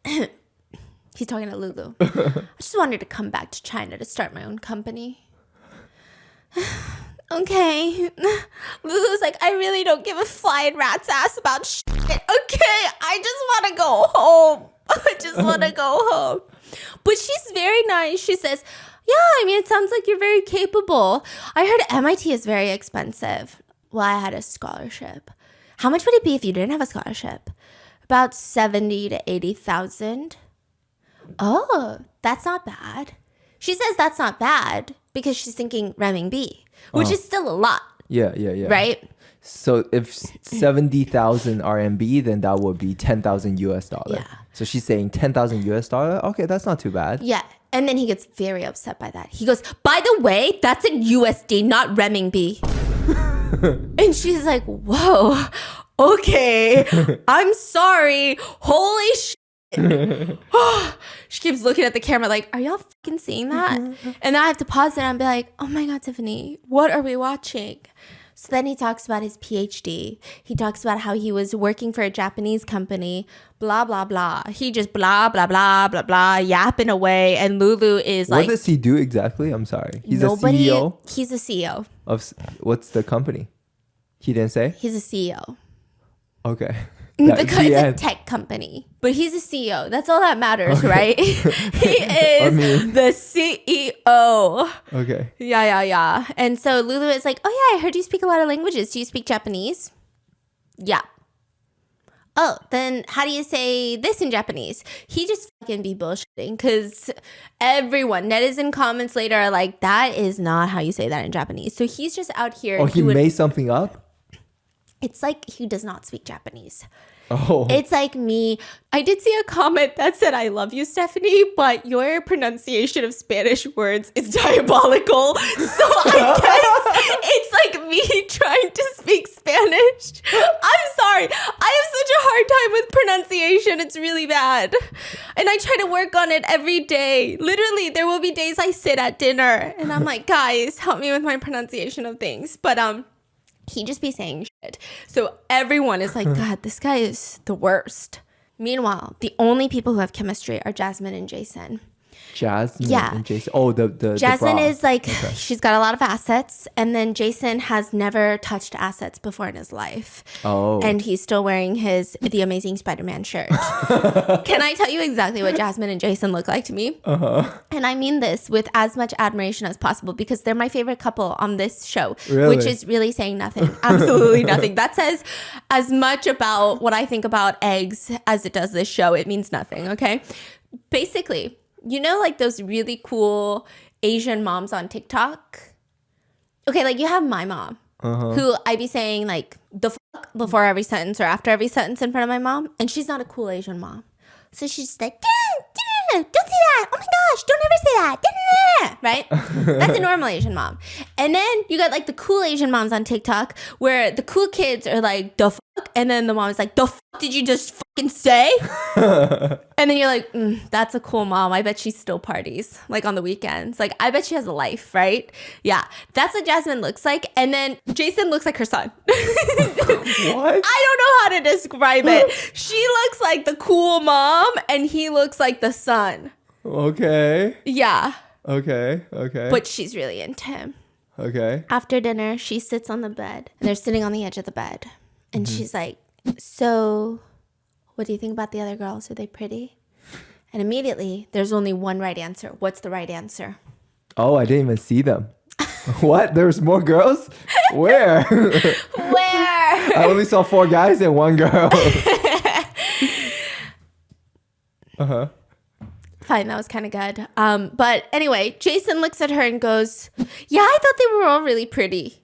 he's talking to Lulu. I just wanted to come back to China to start my own company. Okay. Lulu's like, I really don't give a flying rat's ass about shit. Okay, I just want to go home. I just want to go home. But she's very nice. She says, yeah, I mean, it sounds like you're very capable. I heard MIT is very expensive. Well, I had a scholarship. How much would it be if you didn't have a scholarship? About 70 to 80,000. Oh, that's not bad. She says that's not bad because she's thinking renminbi, which is still a lot. Yeah. Right? So if 70,000 RMB, then that would be 10,000 US dollar. Yeah. So she's saying 10,000 US dollar. Okay, that's not too bad. Yeah. And then he gets very upset by that. He goes, by the way, that's in USD, not renminbi. And she's like, whoa, okay, I'm sorry. Holy shit. She keeps looking at the camera like, are y'all fucking seeing that? And then I have to pause it and be like, oh my God, Tiffany, what are we watching? So then he talks about his PhD. He talks about how he was working for a Japanese company, blah, blah, blah. He just blah, blah, blah, blah, blah, yapping away. And Lulu is What like... does he do exactly? I'm sorry. He's nobody, a CEO? He's a CEO. What's the company? He didn't say? He's a CEO. Okay. Because it's a tech company. But he's a CEO. That's all that matters, right? He is the CEO. Okay. Yeah. And so Lulu is like, oh yeah, I heard you speak a lot of languages. Do you speak Japanese? Yeah. Oh, then how do you say this in Japanese? He just fucking be bullshitting because everyone, netizen comments later are like, that is not how you say that in Japanese. So he's just out here. Oh, he made something up? It's like he does not speak Japanese. Oh. It's like me. I did see a comment that said, I love you, Stephanie, but your pronunciation of Spanish words is diabolical. So I guess it's like me trying to speak Spanish. I'm sorry. I have such a hard time with pronunciation. It's really bad. And I try to work on it every day. Literally, there will be days I sit at dinner and I'm like, guys, help me with my pronunciation of things. But he just be saying shit. So everyone is like, God, this guy is the worst. Meanwhile, the only people who have chemistry are Jasmine and Jason. Jasmine and Jason. Oh, the Jasmine bra. is like, she's got a lot of assets. And then Jason has never touched assets before in his life. Oh. And he's still wearing his The Amazing Spider-Man shirt. Can I tell you exactly what Jasmine and Jason look like to me? Uh-huh. And I mean this with as much admiration as possible because they're my favorite couple on this show, Really? which is really saying nothing. Absolutely nothing. That says as much about what I think about eggs as it does this show. It means nothing, okay? Basically, you know, like those really cool Asian moms on TikTok? Okay, like you have my mom, who I be saying like the fuck before every sentence or after every sentence in front of my mom. And she's not a cool Asian mom. So she's just like, don't say that. Oh my gosh, don't ever say that. Right? That's a normal Asian mom. And then you got like the cool Asian moms on TikTok where the cool kids are like, the fuck? And then the mom is like, the fuck did you just fucking say? And then you're like, that's a cool mom. I bet she still parties like on the weekends. Like, I bet she has a life, right? Yeah. That's what Jasmine looks like. And then Jason looks like her son. What? I don't know how to describe it. She looks like the cool mom and he looks like the son. Okay. Yeah. Okay. But she's really into him. Okay. After dinner, she sits on the bed and they're sitting on the edge of the bed. And she's like, so what do you think about the other girls? Are they pretty? And immediately, there's only one right answer. What's the right answer? Oh, I didn't even see them. What? There's more girls? Where? Where? I only saw 4 guys and 1 girl. Uh-huh. Fine, that was kind of good. But anyway, Jason looks at her and goes, yeah, I thought they were all really pretty.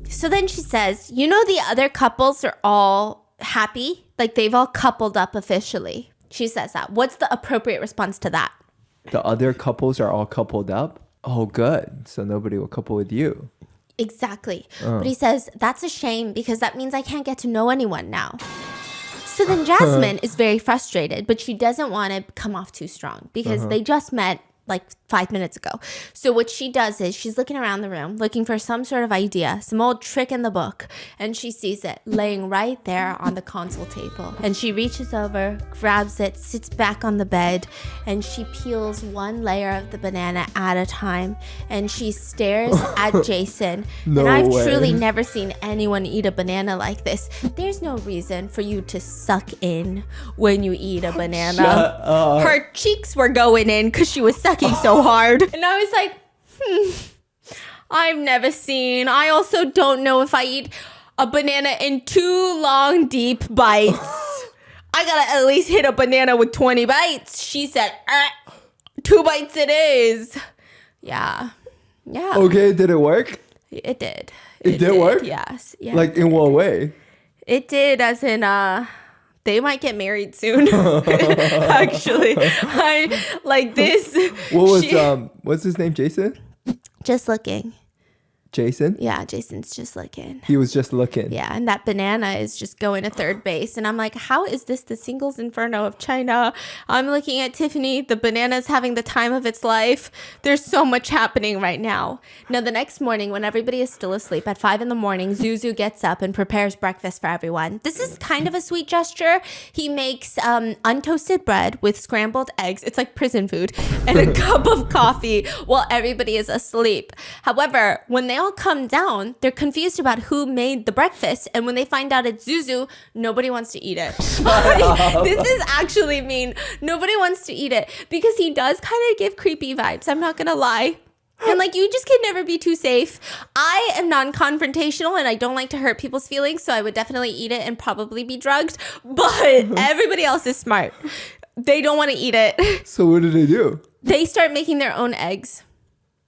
So then she says, you know, the other couples are all happy? Like they've all coupled up officially. She says that. What's the appropriate response to that? The other couples are all coupled up? Oh, good. So nobody will couple with you. Exactly. But he says, that's a shame because that means I can't get to know anyone now. So then Jasmine is very frustrated, but she doesn't want to come off too strong because they just met like 5 minutes ago. So what she does is she's looking around the room, looking for some sort of idea, some old trick in the book, and she sees it laying right there on the console table. And she reaches over, grabs it, sits back on the bed, and she peels one layer of the banana at a time, and she stares at Jason. No and I've way. truly never seen anyone eat a banana like this. There's no reason for you to suck in when you eat a banana. Shut up. Her cheeks were going in because she was sucking so hard. And I was like, I've never seen. I also don't know if I eat a banana in 2 long, deep bites. I gotta at least hit a banana with 20 bites. She said, 2 bites it is. Yeah. Yeah. Okay, did it work? It did. It did work? Yes. Yeah. Like in what way? It did, as in, they might get married soon. Actually, I like this. What was what's his name? Jason? Just looking. Jason? Yeah, Jason's just looking. He was just looking. Yeah, and that banana is just going to third base. And I'm like, how is this the singles inferno of China? I'm looking at Tiffany. The banana's having the time of its life. There's so much happening right now. Now, the next morning, when everybody is still asleep at 5 a.m, Zuzu gets up and prepares breakfast for everyone. This is kind of a sweet gesture. He makes untoasted bread with scrambled eggs. It's like prison food. And a cup of coffee while everybody is asleep. However, when they all come down, they're confused about who made the breakfast, and when they find out it's Zuzu, nobody wants to eat it. This is actually mean. Nobody wants to eat it because he does kind of give creepy vibes. I'm not gonna lie. And like, you just can never be too safe. I am non-confrontational and I don't like to hurt people's feelings, so I would definitely eat it and probably be drugged. But everybody else is smart. They don't want to eat it. So what did they do? They start making their own eggs.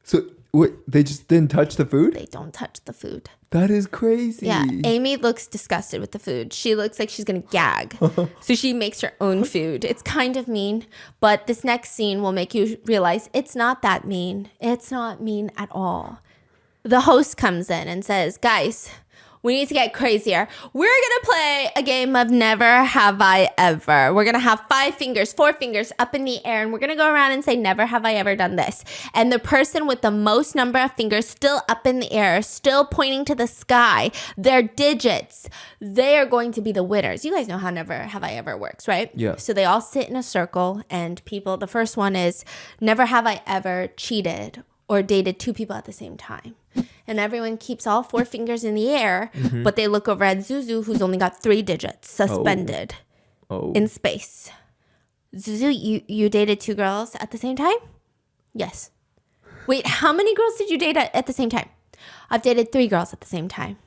So wait, they just didn't touch the food? They don't touch the food. That is crazy. Yeah, Amy looks disgusted with the food. She looks like she's gonna gag. So she makes her own food. It's kind of mean, but this next scene will make you realize it's not that mean. It's not mean at all. The host comes in and says, guys, we need to get crazier. We're going to play a game of Never Have I Ever. We're going to have 5 fingers, 4 fingers up in the air, and we're going to go around and say, never have I ever done this. And the person with the most number of fingers still up in the air, still pointing to the sky, their digits, they are going to be the winners. You guys know how Never Have I Ever works, right? Yeah. So they all sit in a circle, and people, the first one is, never have I ever cheated or dated 2 people at the same time. And everyone keeps all 4 fingers in the air, but they look over at Zuzu, who's only got 3 digits suspended in space. Zuzu, you dated 2 girls at the same time? Yes. Wait, how many girls did you date at the same time? I've dated 3 girls at the same time.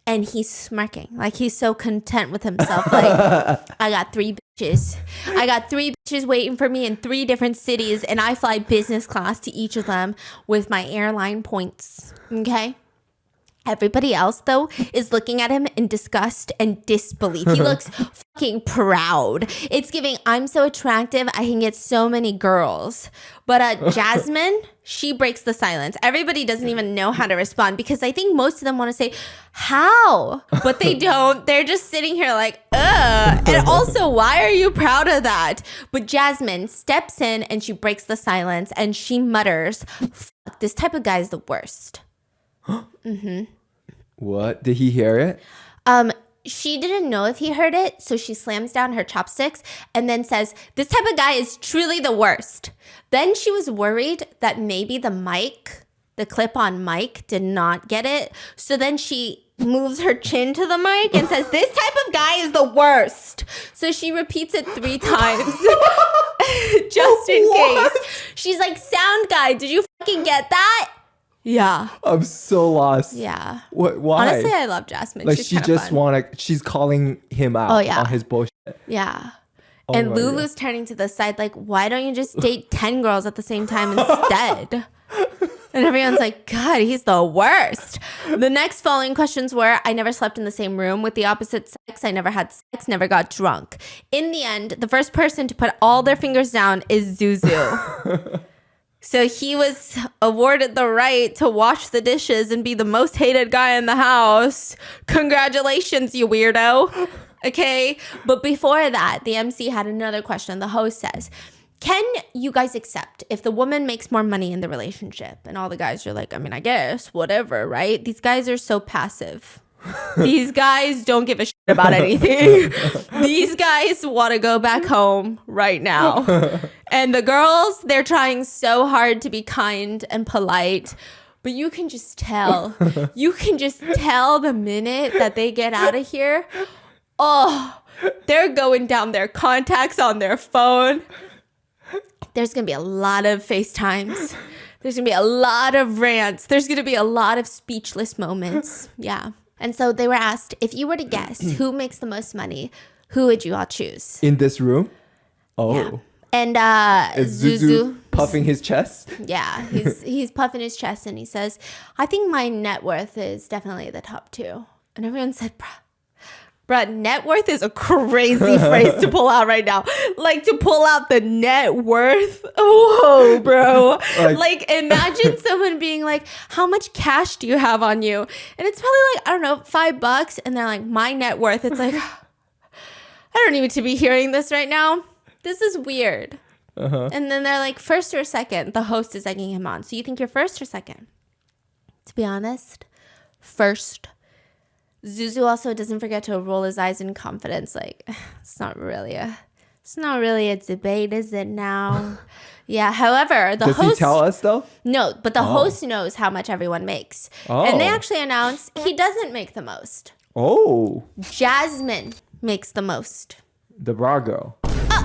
And he's smirking, like he's so content with himself. Like, I got 3 bitches. I got 3 bitches waiting for me in 3 different cities, and I fly business class to each of them with my airline points. Okay? Everybody else, though, is looking at him in disgust and disbelief. He looks fucking proud. It's giving, I'm so attractive, I can get so many girls. But Jasmine, she breaks the silence. Everybody doesn't even know how to respond because I think most of them want to say, how? But they don't. They're just sitting here like, ugh. And also, why are you proud of that? But Jasmine steps in and she breaks the silence and she mutters, fuck, this type of guy is the worst. What? Did he hear it? She didn't know if he heard it, so she slams down her chopsticks and then says, this type of guy is truly the worst. Then she was worried that maybe the clip-on mic did not get it. So then she moves her chin to the mic and says, "This type of guy is the worst." So she repeats it 3 times just in case. She's like, "Sound guy, did you fucking get that?" Yeah. I'm so lost. Yeah. What? Why? Honestly, I love Jasmine. like She's she kinda just fun. she's calling him out Oh, yeah. on his bullshit. Yeah. Oh And my Lulu's turning to the side like, "Why don't you just date 10 girls at the same time instead?" And everyone's like, "God, he's the worst." The next following questions were, "I never slept in the same room with the opposite sex. I never had sex, never got drunk." In the end, the first person to put all their fingers down is Zuzu. So he was awarded the right to wash the dishes and be the most hated guy in the house. Congratulations, you weirdo. Okay. But before that, the MC had another question. The host says, "Can you guys accept if the woman makes more money in the relationship?" And all the guys are like, "I mean, I guess, whatever, right?" These guys are so passive. These guys don't give a shit about anything. These guys want to go back home right now. And the girls, they're trying so hard to be kind and polite. But you can just tell. You can just tell the minute that they get out of here. Oh, they're going down their contacts on their phone. There's going to be a lot of FaceTimes. There's going to be a lot of rants. There's going to be a lot of speechless moments. Yeah. And so they were asked, if you were to guess who makes the most money, who would you all choose? In this room? Oh. Yeah. And Is Zuzu puffing his chest? yeah, he's puffing his chest and he says, "I think my net worth is definitely the top 2. And everyone said, bruh, net worth is a crazy phrase to pull out right now. Like, to pull out the net worth. Whoa, bro. Like, imagine someone being like, "How much cash do you have on you?" And it's probably like, I don't know, $5. And they're like, "My net worth." It's like, I don't need to be hearing this right now. This is weird. And then they're like, "First or second?" The host is egging him on. "So you think you're first or second?" To be honest, first. Zuzu also doesn't forget to roll his eyes in confidence. Like, it's not really a debate, is it now? Yeah. However, the Does host, he tell us though? no, but the host knows how much everyone makes. And they actually announce he doesn't make the most. Oh, Jasmine makes the most. the bra girl.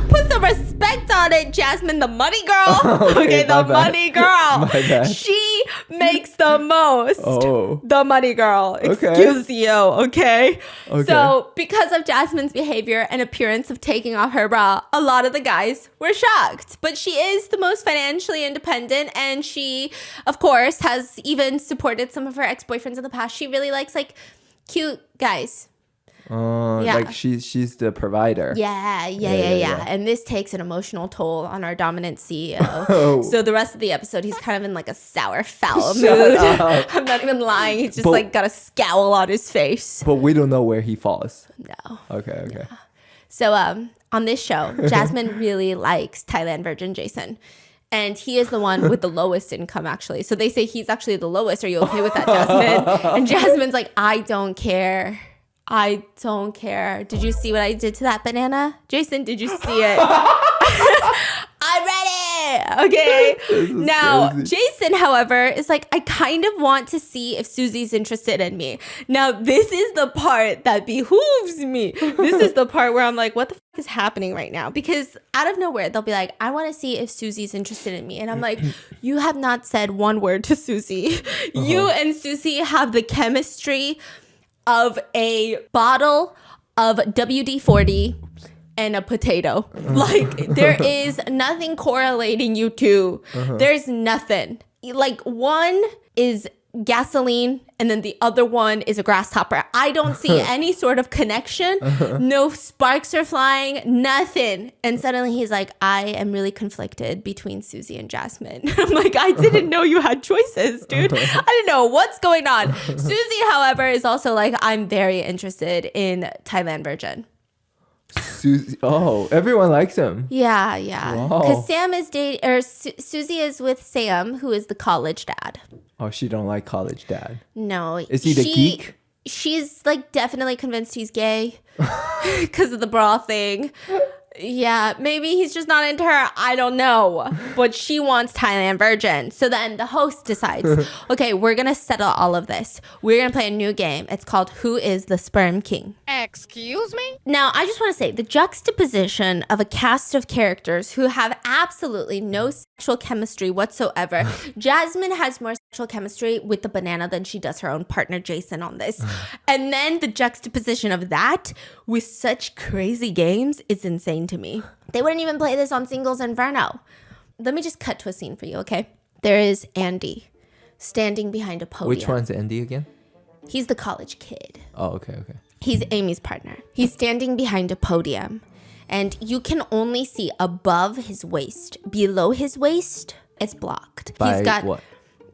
Put some respect on it, Jasmine, the money girl. Okay, the my bad. money girl. My bad. She makes the most. Oh. The money girl. Okay. Excuse you, okay? Okay. So, because of Jasmine's behavior and appearance of taking off her bra, a lot of the guys were shocked. But she is the most financially independent, and she, of course, has even supported some of her ex-boyfriends in the past. She really likes, like, cute guys. Yeah. Like she's the provider. Yeah. And this takes an emotional toll on our dominant CEO. Oh. So the rest of the episode, he's kind of in like a sour, foul Shut mood. up. I'm not even lying. He's just But- like got a scowl on his face. But we don't know where he falls. No. Okay. So on this show, Jasmine really likes Thailand Virgin Jason. And he is the one with the lowest income, actually. So they say he's actually the lowest. Are you okay with that, Jasmine? And Jasmine's like, "I don't care. I don't care. Did you see what I did to that banana? Jason, did you see it?" I'm ready. Okay. Now, crazy. Jason, however, is like, "I kind of want to see if Susie's interested in me." Now, this is the part that behooves me. This is the part where I'm like, what the fuck is happening right now? Because out of nowhere, they'll be like, "I want to see if Susie's interested in me." And I'm like, you have not said one word to Susie. You and Susie have the chemistry of a bottle of WD-40 and a potato. Like, there is nothing correlating you two. There's nothing. Like, one is gasoline and then the other one is a grasshopper. I don't see any sort of connection. No sparks are flying, nothing. And suddenly he's like, "I am really conflicted between Susie and Jasmine." I'm like, I didn't know you had choices, dude. I didn't know what's going on. Susie, however, is also like, "I'm very interested in Thailand Virgin." Susie. Oh, everyone likes him. Yeah. Wow. Because Sam is dating, or Susie is with Sam, who is the college dad. Oh, she don't like college dad. No. Is he the geek? She's like definitely convinced he's gay because of the bra thing. Yeah, maybe he's just not into her. I don't know. But she wants Thailand Virgin. So then the host decides, okay, we're going to settle all of this. We're going to play a new game. It's called Who is the Sperm King? Excuse me? Now, I just want to say the juxtaposition of a cast of characters who have absolutely no sexual chemistry whatsoever. Jasmine has more sexual chemistry with the banana than she does her own partner, Jason, on this. And then the juxtaposition of that with such crazy games is insane to me. They wouldn't even play this on Singles Inferno. Let me just cut to a scene for you, okay? There is Andy standing behind a podium. Which one's Andy again? He's the college kid. Oh, okay. He's Amy's partner. He's standing behind a podium, and you can only see above his waist. Below his waist, it's blocked. By he's got what?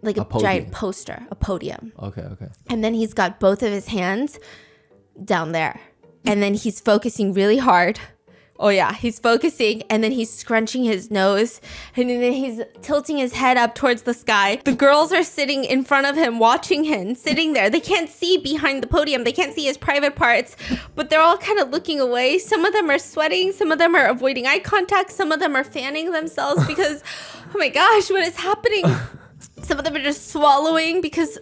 like A a podium. giant poster, a podium. Okay. And then he's got both of his hands down there. And then he's focusing really hard. Oh yeah, he's focusing, and then he's scrunching his nose, and then he's tilting his head up towards the sky. The girls are sitting in front of him, watching him, sitting there. They can't see behind the podium. They can't see his private parts, but they're all kind of looking away. Some of them are sweating. Some of them are avoiding eye contact. Some of them are fanning themselves because, oh my gosh, what is happening? Some of them are just swallowing because...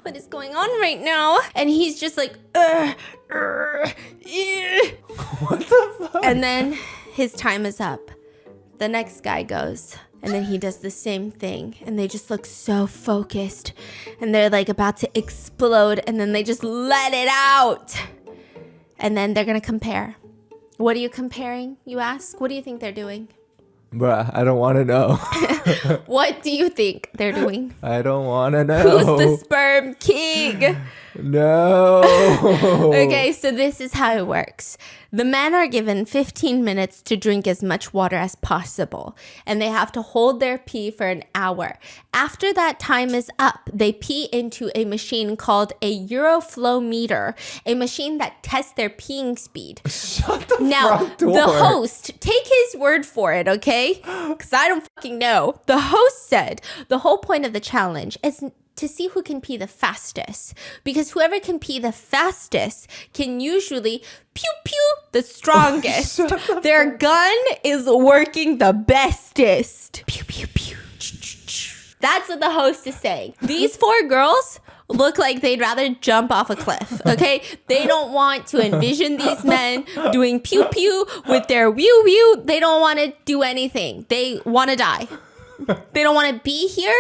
what is going on right now? And he's just like, what the fuck? And then his time is up. The next guy goes, and then he does the same thing, and they just look so focused, and they're like about to explode, and then they just let it out. And then they're gonna compare. What are you comparing, you ask? What do you think they're doing? Bruh, I don't want to know. What do you think they're doing? I don't want to know. Who's the sperm king? No. Okay, so this is how it works. The men are given 15 minutes to drink as much water as possible, and they have to hold their pee for an hour. After that time is up, they pee into a machine called a Euroflow-meter, a machine that tests their peeing speed. Shut the Now, front door. the host, take his word for it, okay? Because I don't fucking know. The host said the whole point of the challenge is to see who can pee the fastest. Because whoever can pee the fastest can usually pew pew the strongest. Their gun is working the bestest. Pew pew pew. That's what the host is saying. These four girls look like they'd rather jump off a cliff, okay? They don't want to envision these men doing pew pew with their whew whew. They don't want to do anything. They want to die. They don't want to be here.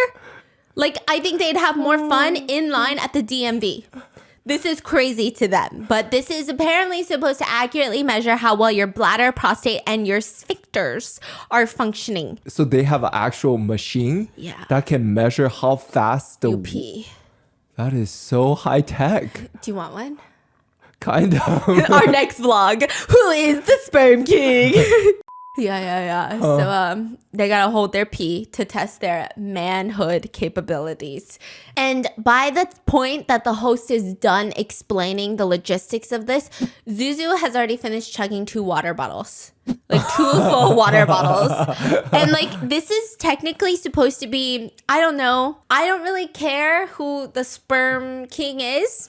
Like, I think they'd have more fun in line at the DMV. This is crazy to them, but this is apparently supposed to accurately measure how well your bladder, prostate, and your sphincters are functioning. So they have an actual machine that can measure how fast the You pee. That is so high tech. Do you want one? Kind of. Our next vlog, who is the sperm king? Yeah. So they gotta hold their pee to test their manhood capabilities. And by the point that the host is done explaining the logistics of this, Zuzu has already finished chugging 2 water bottles. Like 2 full water bottles. And like, this is technically supposed to be, I don't know. I don't really care who the sperm king is.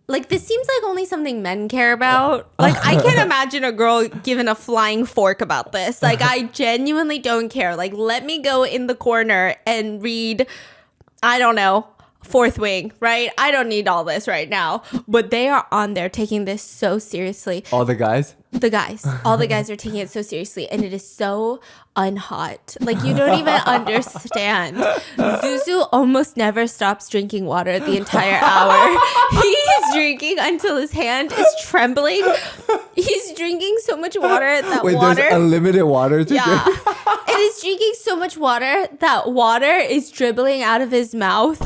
Like, this seems like only something men care about. Like, I can't imagine a girl given a flying fork about this. Like, I genuinely don't care. Like, let me go in the corner and read, I don't know, Fourth Wing, right? I don't need all this right now. But they are on there taking this so seriously. All the guys? All the guys are taking it so seriously, and it is so unhot. Like, you don't even understand. Zuzu almost never stops drinking water the entire hour. He's drinking until his hand is trembling. He's drinking so much water that There's unlimited water to drink? And he's drinking so much water that water is dribbling out of his mouth.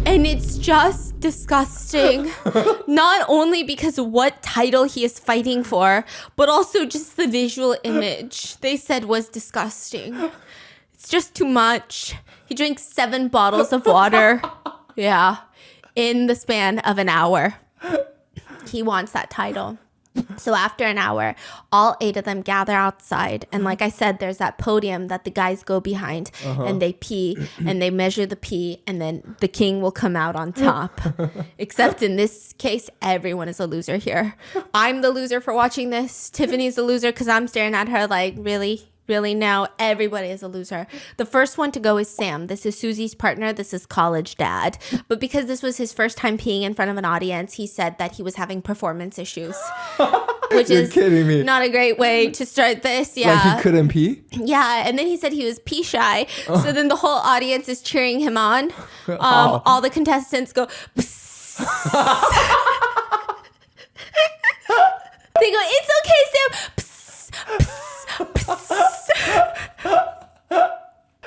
And it's just disgusting. Not only because of what title he is fighting for, but also just the visual image they said was disgusting. It's just too much. He drank 7 bottles of water. Yeah. In the span of an hour. He wants that title. So after an hour, all 8 of them gather outside. And like I said, there's that podium that the guys go behind and they pee and they measure the pee and then the king will come out on top. Except in this case, everyone is a loser here. I'm the loser for watching this. Tiffany's the loser because I'm staring at her like, really? Really now, everybody is a loser. The first one to go is Sam. This is Susie's partner. This is college dad. But because this was his first time peeing in front of an audience, he said that he was having performance issues. Which You're is kidding me. not a great way to start this. Yeah. Like he couldn't pee? Yeah, and then he said he was pee shy. So then the whole audience is cheering him on. All the contestants go, psst. They go, it's okay, Sam. Psst, psst, psst.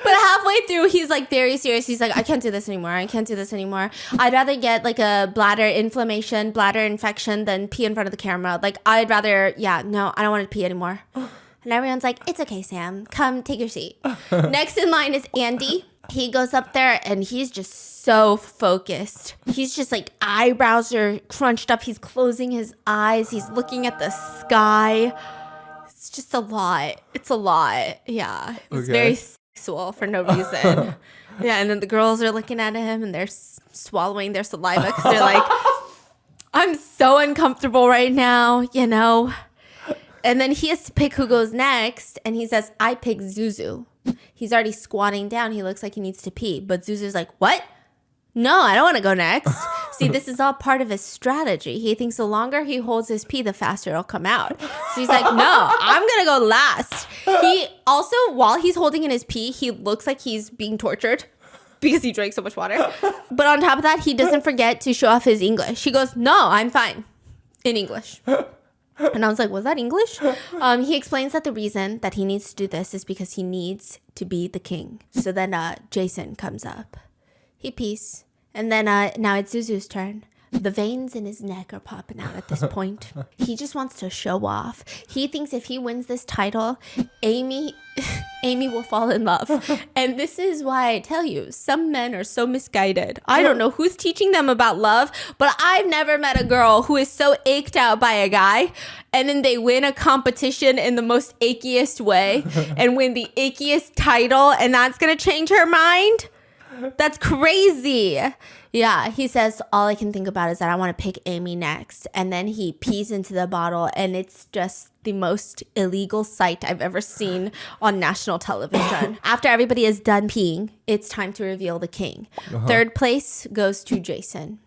But halfway through, he's like very serious. He's like, I can't do this anymore. I can't do this anymore. I'd rather get like a bladder infection than pee in front of the camera. Like, I'd rather, no, I don't want to pee anymore. And everyone's like, it's okay, Sam. Come, take your seat. Next in line is Andy. He goes up there and he's just so focused. He's just like, eyebrows are crunched up. He's closing his eyes. He's looking at the sky. It's just a lot. It's a lot. Yeah. It's very sexual for no reason. Yeah. And then the girls are looking at him and they're swallowing their saliva because they're like, I'm so uncomfortable right now, you know? And then he has to pick who goes next. And he says, I pick Zuzu. He's already squatting down. He looks like he needs to pee. But Zuzu's like, what? No, I don't want to go next. See, this is all part of his strategy. He thinks the longer he holds his pee, the faster it'll come out. So he's like, no, I'm going to go last. He also, while he's holding in his pee, he looks like he's being tortured because he drank so much water. But on top of that, he doesn't forget to show off his English. He goes, no, I'm fine in English. And I was like, was that English? He explains that the reason that he needs to do this is because he needs to be the king. So then Jason comes up. He pees. And then now it's Zuzu's turn. The veins in his neck are popping out at this point. He just wants to show off. He thinks if he wins this title, Amy will fall in love. And this is why I tell you, some men are so misguided. I don't know who's teaching them about love, but I've never met a girl who is so ached out by a guy and then they win a competition in the most achiest way and win the achiest title and that's going to change her mind. That's crazy. Yeah, he says, all I can think about is that I want to pick Amy next. And then he pees into the bottle, and it's just the most illegal sight I've ever seen on national television. After everybody is done peeing, it's time to reveal the king. Third place goes to Jason.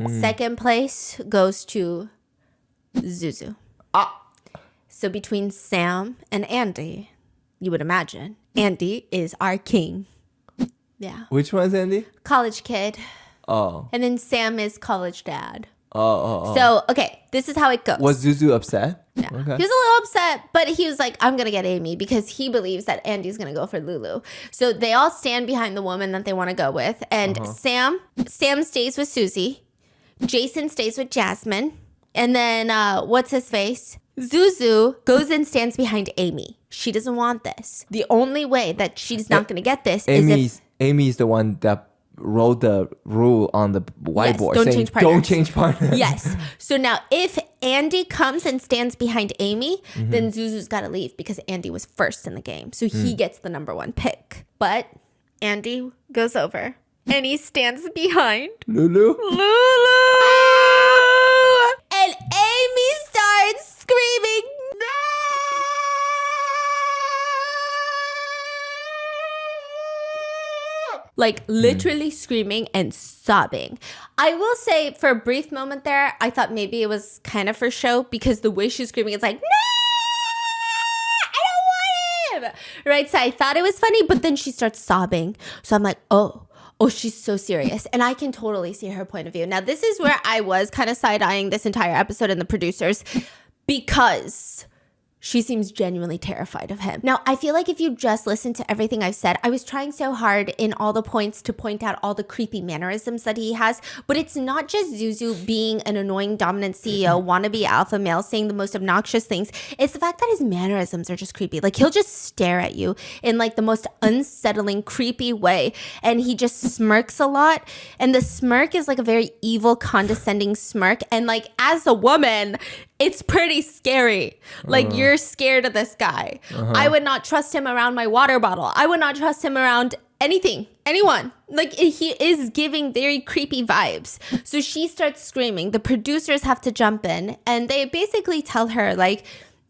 Second place goes to Zuzu. So between Sam and Andy, you would imagine, Andy is our king. Yeah. Which one's Andy? College kid. Oh. And then Sam is college dad. Oh. So, okay, this is how it goes. Was Zuzu upset? Yeah. Okay. He was a little upset, but he was like, I'm going to get Amy because he believes that Andy's going to go for Lulu. So they all stand behind the woman that they want to go with. And Sam stays with Susie. Jason stays with Jasmine. And then, what's his face? Zuzu goes and stands behind Amy. She doesn't want this. The only way that she's not going to get this is if... Amy's the one that wrote the rule on the whiteboard saying, don't change partners. Yes. So now if Andy comes and stands behind Amy, then Zuzu's got to leave because Andy was first in the game. So he gets the number 1 pick. But Andy goes over and he stands behind Lulu. And Amy starts screaming, no! Like literally screaming and sobbing. I will say for a brief moment there, I thought maybe it was kind of for show because the way she's screaming, it's like, no, I don't want him. Right? So I thought it was funny, but then she starts sobbing. So I'm like, oh, she's so serious. And I can totally see her point of view. Now, this is where I was kind of side-eyeing this entire episode and the producers because she seems genuinely terrified of him. Now, I feel like if you just listen to everything I've said, I was trying so hard in all the points to point out all the creepy mannerisms that he has, but it's not just Zuzu being an annoying dominant CEO, wannabe alpha male, saying the most obnoxious things. It's the fact that his mannerisms are just creepy. Like, he'll just stare at you in like the most unsettling, creepy way, and he just smirks a lot, and the smirk is like a very evil, condescending smirk, and like, as a woman, it's pretty scary. Like, you're scared of this guy. I would not trust him around my water bottle. I would not trust him around anyone. Like, he is giving very creepy vibes. So she starts screaming. The producers have to jump in, and they basically tell her, like,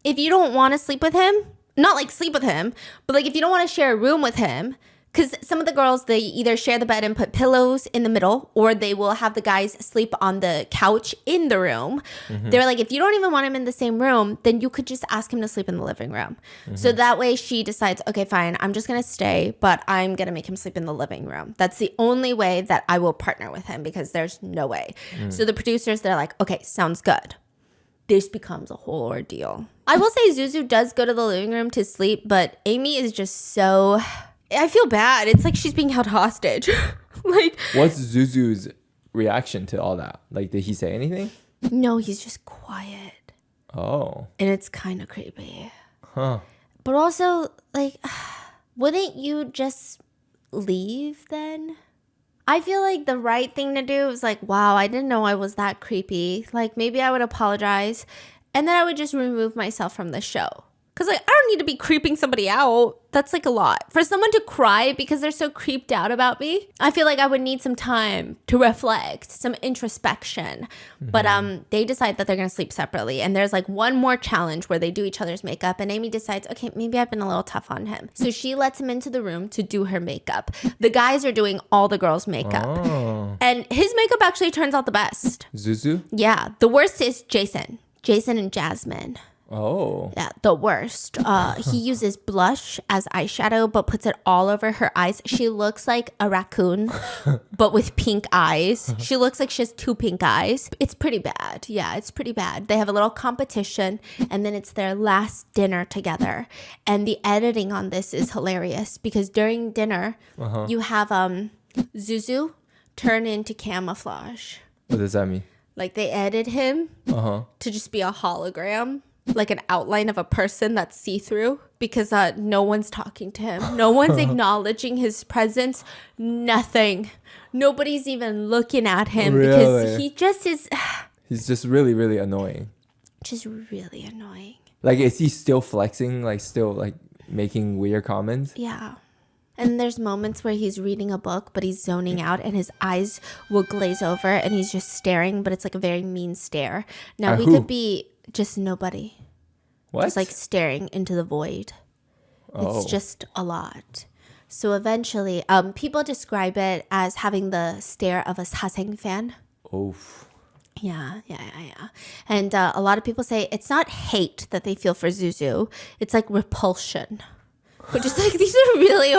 if you don't want to sleep with him, not like sleep with him, but like if you don't want to share a room with him, because some of the girls, they either share the bed and put pillows in the middle, or they will have the guys sleep on the couch in the room. They're like, if you don't even want him in the same room, then you could just ask him to sleep in the living room. So that way she decides, okay, fine, I'm just going to stay, but I'm going to make him sleep in the living room. That's the only way that I will partner with him, because there's no way. So the producers, they're like, okay, sounds good. This becomes a whole ordeal. I will say Zuzu does go to the living room to sleep, but Amy is just so... I feel bad. It's like she's being held hostage. Like, what's Zuzu's reaction to all that? Like, did he say anything? No, he's just quiet. Oh. And it's kind of creepy. Huh. But also, like, wouldn't you just leave then? I feel like the right thing to do is like, wow, I didn't know I was that creepy. Like, maybe I would apologize, and then I would just remove myself from the show. Because, like, I don't need to be creeping somebody out. That's, like, a lot. For someone to cry because they're so creeped out about me, I feel like I would need some time to reflect, some introspection. But they decide that they're going to sleep separately. And there's, like, one more challenge where they do each other's makeup. And Amy decides, okay, maybe I've been a little tough on him. So she lets him into the room to do her makeup. The guys are doing all the girls' makeup. Oh. And his makeup actually turns out the best. Zuzu? Yeah. The worst is Jason and Jasmine. Oh. Yeah, the worst. He uses blush as eyeshadow, but puts it all over her eyes. She looks like a raccoon, but with pink eyes. She looks like she has 2 pink eyes. It's pretty bad. Yeah, it's pretty bad. They have a little competition, and then it's their last dinner together. And the editing on this is hilarious, because during dinner, you have Zuzu turn into camouflage. What does that mean? Like, they edit him to just be a hologram. Like an outline of a person that's see-through, because no one's talking to him. No one's acknowledging his presence. Nothing. Nobody's even looking at him because he just is... He's just really, really annoying. Just really annoying. Like, is he still flexing? Like, still, like, making weird comments? Yeah. And there's moments where he's reading a book, but he's zoning out and his eyes will glaze over and he's just staring, but it's like a very mean stare. Now, he could be... just nobody. What? Just like staring into the void. It's just a lot. So eventually, people describe it as having the stare of a Saseng fan. Oof. Yeah. And a lot of people say it's not hate that they feel for Zuzu. It's like repulsion. Which is like, these are really,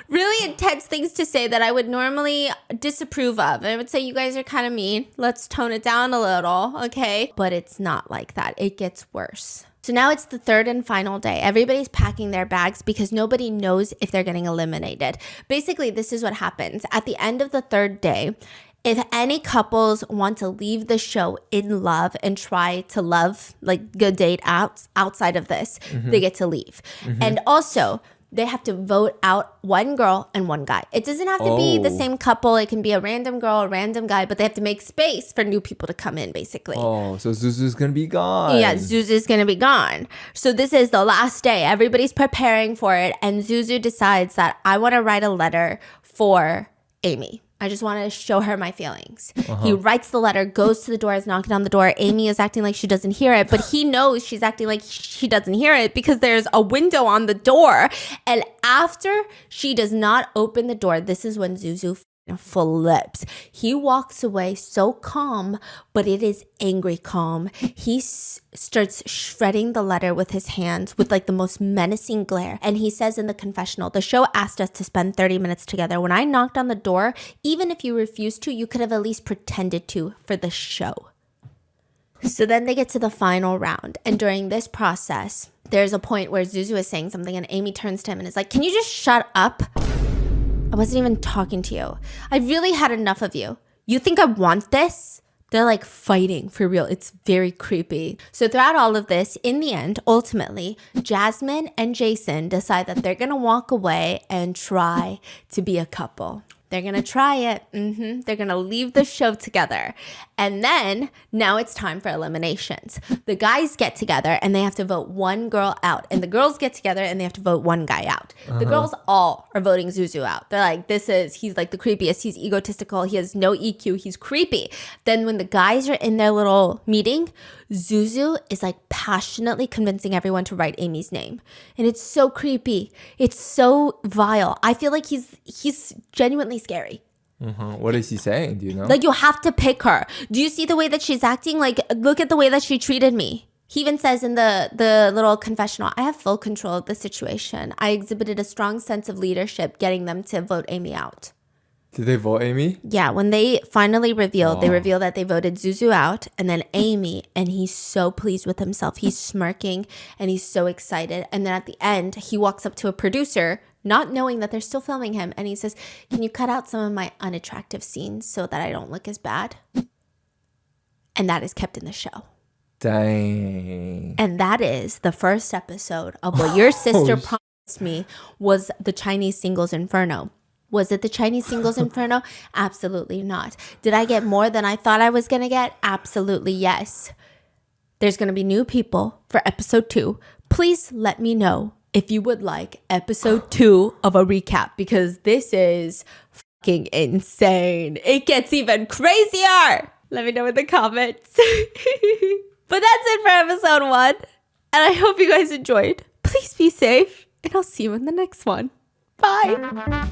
really intense things to say that I would normally disapprove of. I would say you guys are kind of mean. Let's tone it down a little, okay? But it's not like that. It gets worse. So now it's the third and final day. Everybody's packing their bags because nobody knows if they're getting eliminated. Basically, this is what happens. At the end of the third day, if any couples want to leave the show in love and try to love, like, good date outside of this, they get to leave. And also, they have to vote out one girl and one guy. It doesn't have to be the same couple. It can be a random girl, a random guy, but they have to make space for new people to come in, basically. Oh, so Zuzu's going to be gone. Yeah, Zuzu's going to be gone. So this is the last day. Everybody's preparing for it. And Zuzu decides that I want to write a letter for Amy. I just want to show her my feelings. He writes the letter, goes to the door, is knocking on the door. Amy is acting like she doesn't hear it, but he knows she's acting like she doesn't hear it because there's a window on the door. And after she does not open the door, this is when Zuzu flips. He walks away so calm, but it is angry calm. He starts shredding the letter with his hands with like the most menacing glare. And he says in the confessional, the show asked us to spend 30 minutes together. When I knocked on the door, even if you refused to, you could have at least pretended to for the show. So then they get to the final round. And during this process, there's a point where Zuzu is saying something and Amy turns to him and is like, can you just shut up? I wasn't even talking to you. I really had enough of you. You think I want this? They're like fighting for real. It's very creepy. So throughout all of this, in the end, ultimately, Jasmine and Jason decide that they're going to walk away and try to be a couple. They're going to try it. They're going to leave the show together. And then now it's time for eliminations. The guys get together and they have to vote one girl out. And the girls get together and they have to vote one guy out. The girls all are voting Zuzu out. They're like, he's like the creepiest. He's egotistical. He has no EQ. He's creepy. Then when the guys are in their little meeting, Zuzu is like passionately convincing everyone to write Amy's name. And it's so creepy. It's so vile. I feel like he's genuinely scary. What is he saying? Do you know? Like, you have to pick her. Do you see the way that she's acting? Like, look at the way that she treated me. He even says in the little confessional, I have full control of the situation. I exhibited a strong sense of leadership, getting them to vote Amy out. Did they vote Amy? Yeah, when they finally revealed, they revealed that they voted Zuzu out and then Amy, and he's so pleased with himself. He's smirking and he's so excited. And then at the end, he walks up to a producer, not knowing that they're still filming him, and he says, can you cut out some of my unattractive scenes so that I don't look as bad? And that is kept in the show. Dang. And that is the first episode of what your sister promised me was the Chinese Singles Inferno. Was it the Chinese Singles Inferno? Absolutely not. Did I get more than I thought I was going to get? Absolutely yes. There's going to be new people for episode 2. Please let me know if you would like episode 2 of a recap, because this is fucking insane. It gets even crazier. Let me know in the comments. But that's it for episode 1. And I hope you guys enjoyed. Please be safe. And I'll see you in the next one. Bye.